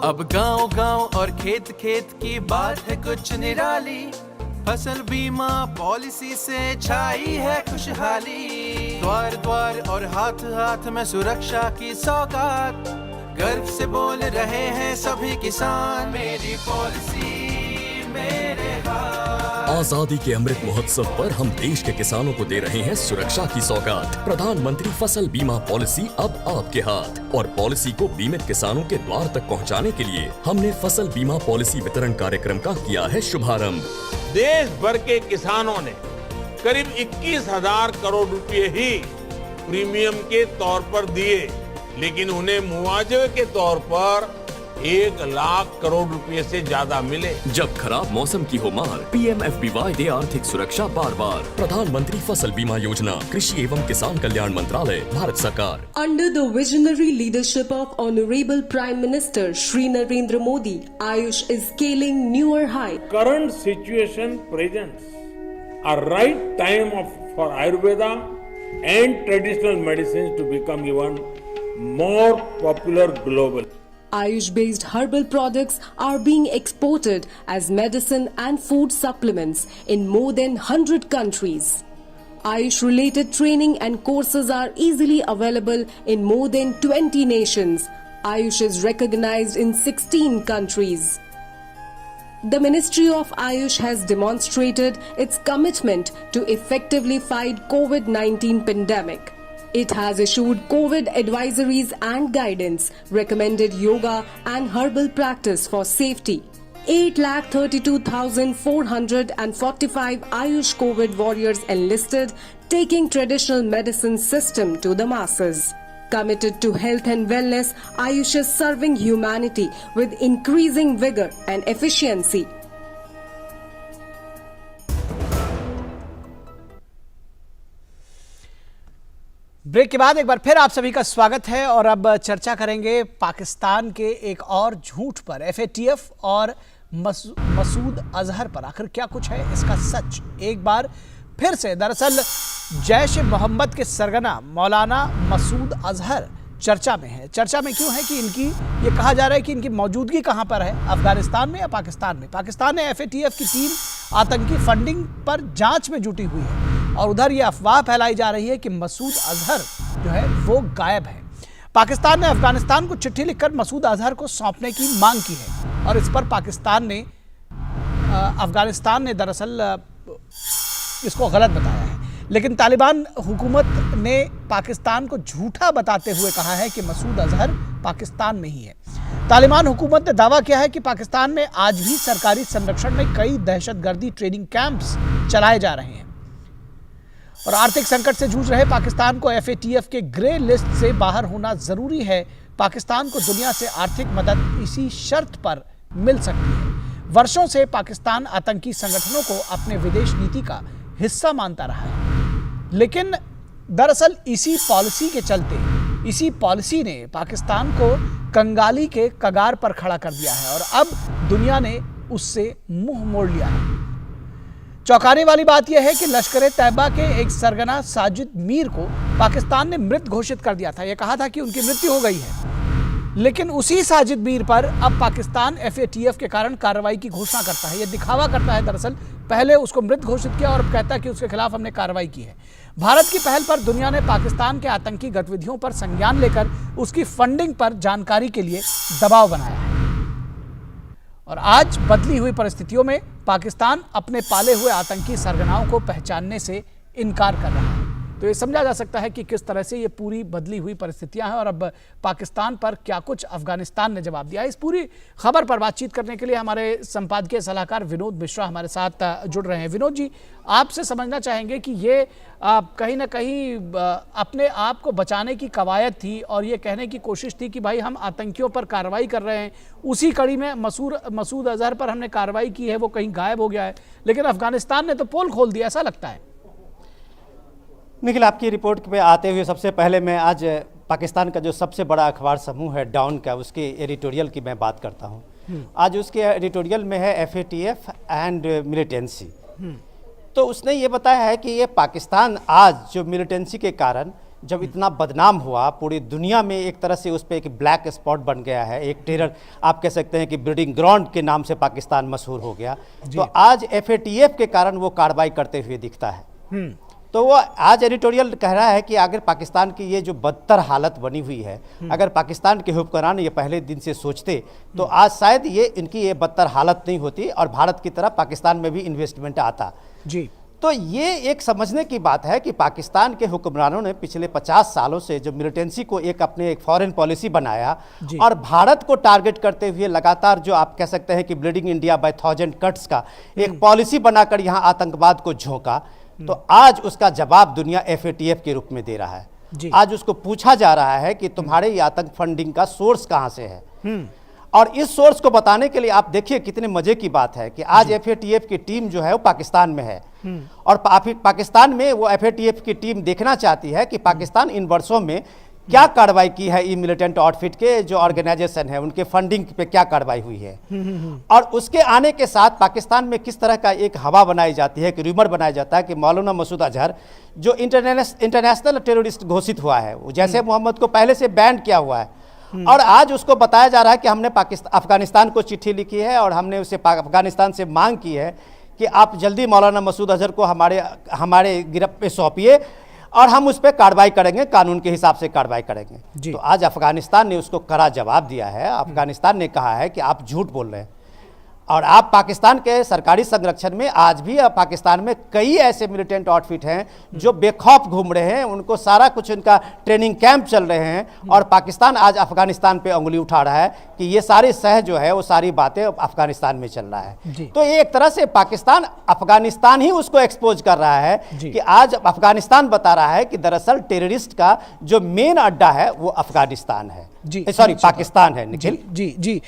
अब गांव गांव और खेत खेत की बात है कुछ निराली, फसल बीमा पॉलिसी से छाई है खुशहाली। द्वार द्वार और हाथ हाथ में सुरक्षा की सौगात, गर्व से बोल रहे हैं सभी किसान, मेरी पॉलिसी मेरे हाथ। आजादी के अमृत महोत्सव पर हम देश के किसानों को दे रहे हैं सुरक्षा की सौगात। प्रधानमंत्री फसल बीमा पॉलिसी अब आपके हाथ, और पॉलिसी को बीमित किसानों के द्वार तक पहुंचाने के लिए हमने फसल बीमा पॉलिसी वितरण कार्यक्रम का किया है शुभारंभ। देश भर के किसानों ने करीब 21,000 करोड़ रुपए ही प्रीमियम के तौर पर दिए, लेकिन उन्हें मुआवजे के तौर पर 1 लाख करोड़ रुपए से ज्यादा मिले। जब खराब मौसम की हो मार, PMFBY दे आर्थिक सुरक्षा बार बार। प्रधानमंत्री फसल बीमा योजना, कृषि एवं किसान कल्याण मंत्रालय, भारत सरकार। Under the visionary leadership of Honorable Prime Minister Shri Narendra Modi, Ayush is scaling newer heights. Current situation presents a right time for Ayurveda and traditional medicines to become even more popular globally. Ayush-based herbal products are being exported as medicine and food supplements in more than 100 countries. Ayush-related training and courses are easily available in more than 20 nations. Ayush is recognized in 16 countries. The Ministry of Ayush has demonstrated its commitment to effectively fight COVID-19 pandemic. It has issued COVID advisories and guidance, recommended yoga and herbal practice for safety. 8,32,445 Ayush COVID warriors enlisted, taking traditional medicine system to the masses. Committed to health and wellness, Ayush is serving humanity with increasing vigor and efficiency. Break के बाद एक बार फिर आप सभी का स्वागत है, और अब चर्चा करेंगे पाकिस्तान के एक और झूठ पर, FATF और मसूद अजहर पर। आखिर क्या कुछ है इसका सच, एक बार फिर से। दरअसल जैश मोहम्मद के सरगना मौलाना मसूद अजहर चर्चा में है। चर्चा में क्यों है कि इनकी, ये कहा जा रहा है कि इनकी मौजूदगी कहां पर है, अफगानिस्तान में या पाकिस्तान में। पाकिस्तान में FATF की टीम आतंकी फंडिंग पर जांच में जुटी हुई है, और उधर ये अफवाह फैलाई जा रही है कि मसूद अजहर जो है वो गायब है। पाकिस्तान ने अफगानिस्तान को चिट्ठी लिखकर मसूद अजहर को सौंपने की मांग की है और इस पर अफगानिस्तान ने दरअसल इसको गलत बताया है। लेकिन तालिबान हुकूमत ने पाकिस्तान को झूठा बताते हुए कहा है कि मसूद अजहर पाकिस्तान में ही है। तालिबान हुकूमत ने दावा किया है कि पाकिस्तान में आज भी सरकारी संरक्षण में कई दहशतगर्दी ट्रेनिंग कैंप्स चलाए जा रहे हैं और आर्थिक संकट से जूझ रहे पाकिस्तान को FATF के ग्रे लिस्ट से बाहर होना जरूरी है। पाकिस्तान को दुनिया से आर्थिक मदद इसी शर्त पर मिल सकती है। वर्षों से पाकिस्तान आतंकी संगठनों को अपने विदेश नीति का हिस्सा मानता रहा है, लेकिन दरअसल इसी पॉलिसी ने पाकिस्तान को कंगाली के कगार पर खड़ा कर दिया है और अब दुनिया ने उससे मुंह मोड़ लिया है। चौंकाने वाली बात यह है कि लश्कर तैयबा के एक सरगना साजिद मीर को पाकिस्तान ने मृत घोषित कर दिया था। यह कहा था कि उनकी मृत्यु हो गई है, लेकिन उसी साजिद मीर पर अब पाकिस्तान FATF के कारण कार्रवाई की घोषणा करता है। यह दिखावा करता है, दरअसल पहले उसको मृत घोषित किया और कहता है कि उसके खिलाफ हमने कार्रवाई की है। भारत की पहल पर दुनिया ने पाकिस्तान के आतंकी गतिविधियों पर संज्ञान लेकर उसकी फंडिंग पर जानकारी के लिए दबाव बनाया है और आज बदली हुई परिस्थितियों में पाकिस्तान अपने पाले हुए आतंकी सरगनाओं को पहचानने से इनकार कर रहा है। तो ये समझा जा सकता है कि किस तरह से ये पूरी बदली हुई परिस्थितियां हैं और अब पाकिस्तान पर क्या कुछ अफगानिस्तान ने जवाब दिया है। इस पूरी खबर पर बातचीत करने के लिए हमारे संपादकीय सलाहकार विनोद मिश्रा हमारे साथ जुड़ रहे हैं। विनोद जी, आपसे समझना चाहेंगे कि ये कहीं ना कहीं अपने आप को बचाने की कवायद थी और ये कहने की कोशिश थी कि भाई हम आतंकियों पर कार्रवाई कर रहे हैं, उसी कड़ी में मसूद अजहर पर हमने कार्रवाई की है, वो कहीं गायब हो गया है, लेकिन अफगानिस्तान ने तो पोल खोल दिया, ऐसा लगता है। निखिल, आपकी रिपोर्ट पे आते हुए सबसे पहले मैं आज पाकिस्तान का जो सबसे बड़ा अखबार समूह है डॉन का, उसके एडिटोरियल की मैं बात करता हूँ। आज उसके एडिटोरियल में है FATF एंड मिलिटेंसी। तो उसने ये बताया है कि ये पाकिस्तान आज जो मिलिटेंसी के कारण जब इतना बदनाम हुआ, पूरी दुनिया में एक तरह से उस पर एक ब्लैक स्पॉट बन गया है, एक टेरर आप कह सकते हैं कि ब्रीडिंग ग्राउंड के नाम से पाकिस्तान मशहूर हो गया। तो आज FATF के कारण वो कार्रवाई करते हुए दिखता है। तो वो आज एडिटोरियल कह रहा है कि अगर पाकिस्तान की ये जो बदतर हालत बनी हुई है, अगर पाकिस्तान के हुक्मरान ये पहले दिन से सोचते तो आज शायद इनकी ये बदतर हालत नहीं होती और भारत की तरफ पाकिस्तान में भी इन्वेस्टमेंट आता जी। तो ये एक समझने की बात है कि पाकिस्तान के हुक्मरानों ने पिछले 50 सालों से जो मिलिटेंसी को एक फॉरेन पॉलिसी बनाया और भारत को टारगेट करते हुए लगातार जो आप कह सकते हैं कि ब्लीडिंग इंडिया बाय 1000 कट्स का एक पॉलिसी बनाकर यहाँ आतंकवाद को झोंका, तो आज उसका जवाब दुनिया FATF के रूप में दे रहा है। आज उसको पूछा जा रहा है कि तुम्हारे ये आतंक फंडिंग का सोर्स कहां से है, और इस सोर्स को बताने के लिए आप देखिए कितने मजे की बात है कि आज FATF की टीम जो है वो पाकिस्तान में है और पाकिस्तान में वो FATF की टीम देखना चाहती है कि पाकिस्तान इन वर्षों में क्या कार्रवाई की है, ये मिलिटेंट आउटफिट के जो ऑर्गेनाइजेशन है उनके फंडिंग पे क्या कार्रवाई हुई है, और उसके आने के साथ पाकिस्तान में किस तरह का एक हवा बनाई जाती है, कि रूमर बनाया जाता है कि मौलाना मसूद अजहर जो इंटरनेशनल टेररिस्ट घोषित हुआ है, जैसे मोहम्मद को पहले से बैन किया हुआ है, और आज उसको बताया जा रहा है कि हमने अफगानिस्तान को चिट्ठी लिखी है और हमने उसे अफगानिस्तान से मांग की है कि आप जल्दी मौलाना मसूद अजहर को हमारे गिरफ्त पे सौंपिए और हम उस पर कार्रवाई करेंगे, कानून के हिसाब से कार्रवाई करेंगे। तो आज अफगानिस्तान ने उसको कड़ा जवाब दिया है। अफगानिस्तान ने कहा है कि आप झूठ बोल रहे हैं और आप पाकिस्तान के सरकारी संरक्षण में आज भी पाकिस्तान में कई ऐसे मिलिटेंट आउटफिट हैं जो बेखौफ घूम रहे हैं, उनको सारा कुछ उनका ट्रेनिंग कैंप चल रहे हैं और पाकिस्तान आज अफगानिस्तान पे उंगली उठा रहा है कि ये सारी सह जो है वो सारी बातें अफगानिस्तान में चल रहा है। तो ये एक तरह से पाकिस्तान अफगानिस्तान ही उसको एक्सपोज कर रहा है कि आज अफगानिस्तान बता रहा है कि दरअसल टेररिस्ट का जो मेन अड्डा है वो अफगानिस्तान है, पाकिस्तान है। निखिल जी,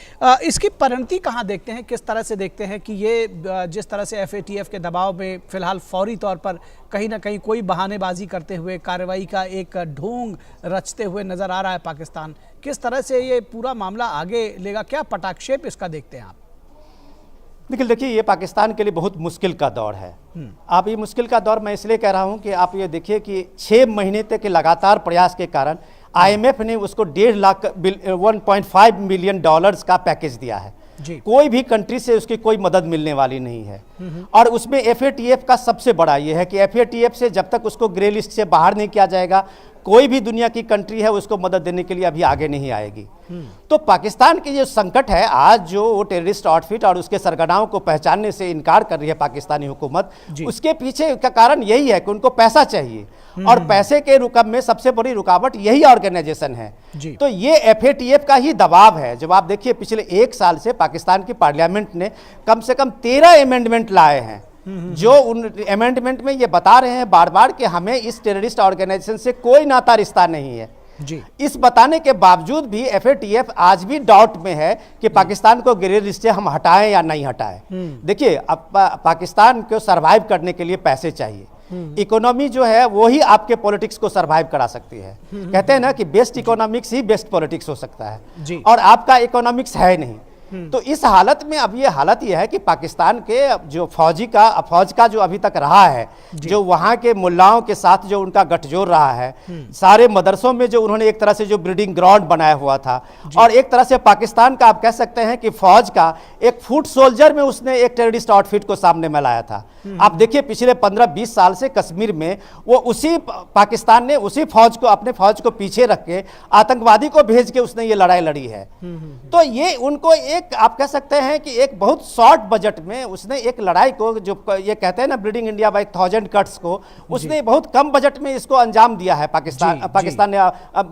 इसकी परिणति कहाँ देखते हैं, किस तरह से देखते हैं कि ये जिस तरह से FATF के दबाव में फिलहाल फौरी तौर पर कहीं ना कहीं कोई बहानेबाजी करते हुए कार्रवाई का एक ढोंग रचते हुए नजर आ रहा है पाकिस्तान, किस तरह से ये पूरा मामला आगे लेगा, क्या पटाक्षेप इसका देखते हैं आप? निखिल देखिए, ये पाकिस्तान के लिए बहुत मुश्किल का दौर है। आप ये मुश्किल का दौर मैं इसलिए कह रहा हूँ कि आप ये देखिए कि 6 महीने तक के लगातार प्रयास के कारण IMF ने उसको 1.5 मिलियन डॉलर्स का पैकेज दिया है। कोई भी कंट्री से उसकी कोई मदद मिलने वाली नहीं है, और उसमें FATF का सबसे बड़ा ये है कि FATF से जब तक उसको ग्रे लिस्ट से बाहर नहीं किया जाएगा, कोई भी दुनिया की कंट्री है उसको मदद देने के लिए अभी आगे नहीं आएगी। तो पाकिस्तान की जो संकट है आज, जो वो टेररिस्ट आउटफिट और उसके सरगनाओं को पहचानने से इनकार कर रही है पाकिस्तानी हुकूमत, उसके पीछे का कारण यही है कि उनको पैसा चाहिए और पैसे के रुकावट में सबसे बड़ी रुकावट यही ऑर्गेनाइजेशन है। तो ये FATF का ही दबाव है। जब आप देखिए पिछले 1 साल से पाकिस्तान की पार्लियामेंट ने कम से कम 13 अमेंडमेंट लाए हैं, जो उन अमेंडमेंट में ये बता रहे हैं बार बार कि हमें इस टेररिस्ट ऑर्गेनाइजेशन से कोई नाता रिश्ता नहीं है। इस बताने के बावजूद भी FATF आज भी डाउट में है कि पाकिस्तान को ग्रे लिस्ट से हम हटाएं या नहीं हटाएं। देखिए, अब पाकिस्तान को सरवाइव करने के लिए पैसे चाहिए। इकोनॉमी जो है वो ही आपके पॉलिटिक्स को सरवाइव करा सकती है। कहते हैं ना कि बेस्ट इकोनॉमिक्स ही बेस्ट पॉलिटिक्स हो सकता है, और आपका इकोनॉमिक्स है नहीं। तो इस हालत में अब ये हालत ये है कि पाकिस्तान के जो फौज का जो अभी तक रहा है, जो वहाँ के मुल्लाओं के साथ जो उनका गठजोड़ रहा है, सारे मदरसों में जो उन्होंने एक तरह से जो ब्रीडिंग ग्राउंड बनाया हुआ था, और एक तरह से पाकिस्तान का आप कह सकते हैं कि फौज का एक फुट सोल्जर में उसने एक टेररिस्ट आउटफिट को सामने में लाया था। आप देखिए पिछले 15-20 साल से कश्मीर में वो उसी पाकिस्तान ने उसी फौज को, अपने फौज को पीछे रख के आतंकवादी को भेज के उसने ये लड़ाई लड़ी है। तो ये उनको एक आप कह सकते हैं कि एक बहुत शॉर्ट बजट में उसने एक लड़ाई को, जो ये कहते हैं ना ब्रीडिंग इंडिया बाय 1000 कट्स को, उसने बहुत कम बजट में इसको अंजाम दिया है पाकिस्तान ने,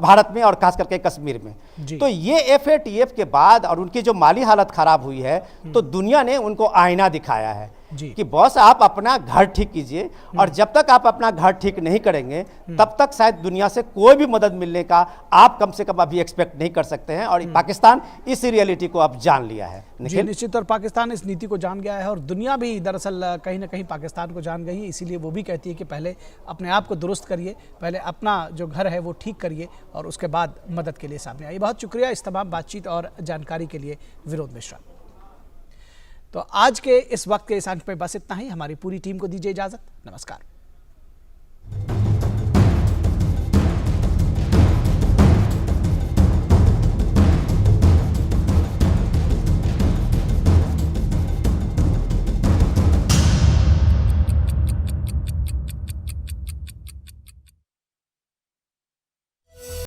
भारत में और खास करके कश्मीर में। तो ये FATF के बाद और उनकी जो माली हालत खराब हुई है, तो दुनिया ने उनको आईना दिखाया है कि बॉस आप अपना घर ठीक कीजिए, और जब तक आप अपना घर ठीक नहीं करेंगे तब तक शायद दुनिया से कोई भी मदद मिलने का आप कम से कम अभी एक्सपेक्ट नहीं कर सकते हैं। और पाकिस्तान इस रियलिटी को अब जान लिया है। निश्चित और पाकिस्तान इस नीति को जान गया है, और दुनिया भी दरअसल कहीं ना कहीं पाकिस्तान को जान गई है। इसीलिए वो भी कहती है कि पहले अपने आप को दुरुस्त करिए, पहले अपना जो घर है वो ठीक करिए, और उसके बाद मदद के लिए सामने आइए। बहुत शुक्रिया इस तमाम बातचीत और जानकारी के लिए विनोद मिश्रा। तो आज के इस वक्त के इस अंक में बस इतना ही। हमारी पूरी टीम को दीजिए इजाजत। नमस्कार।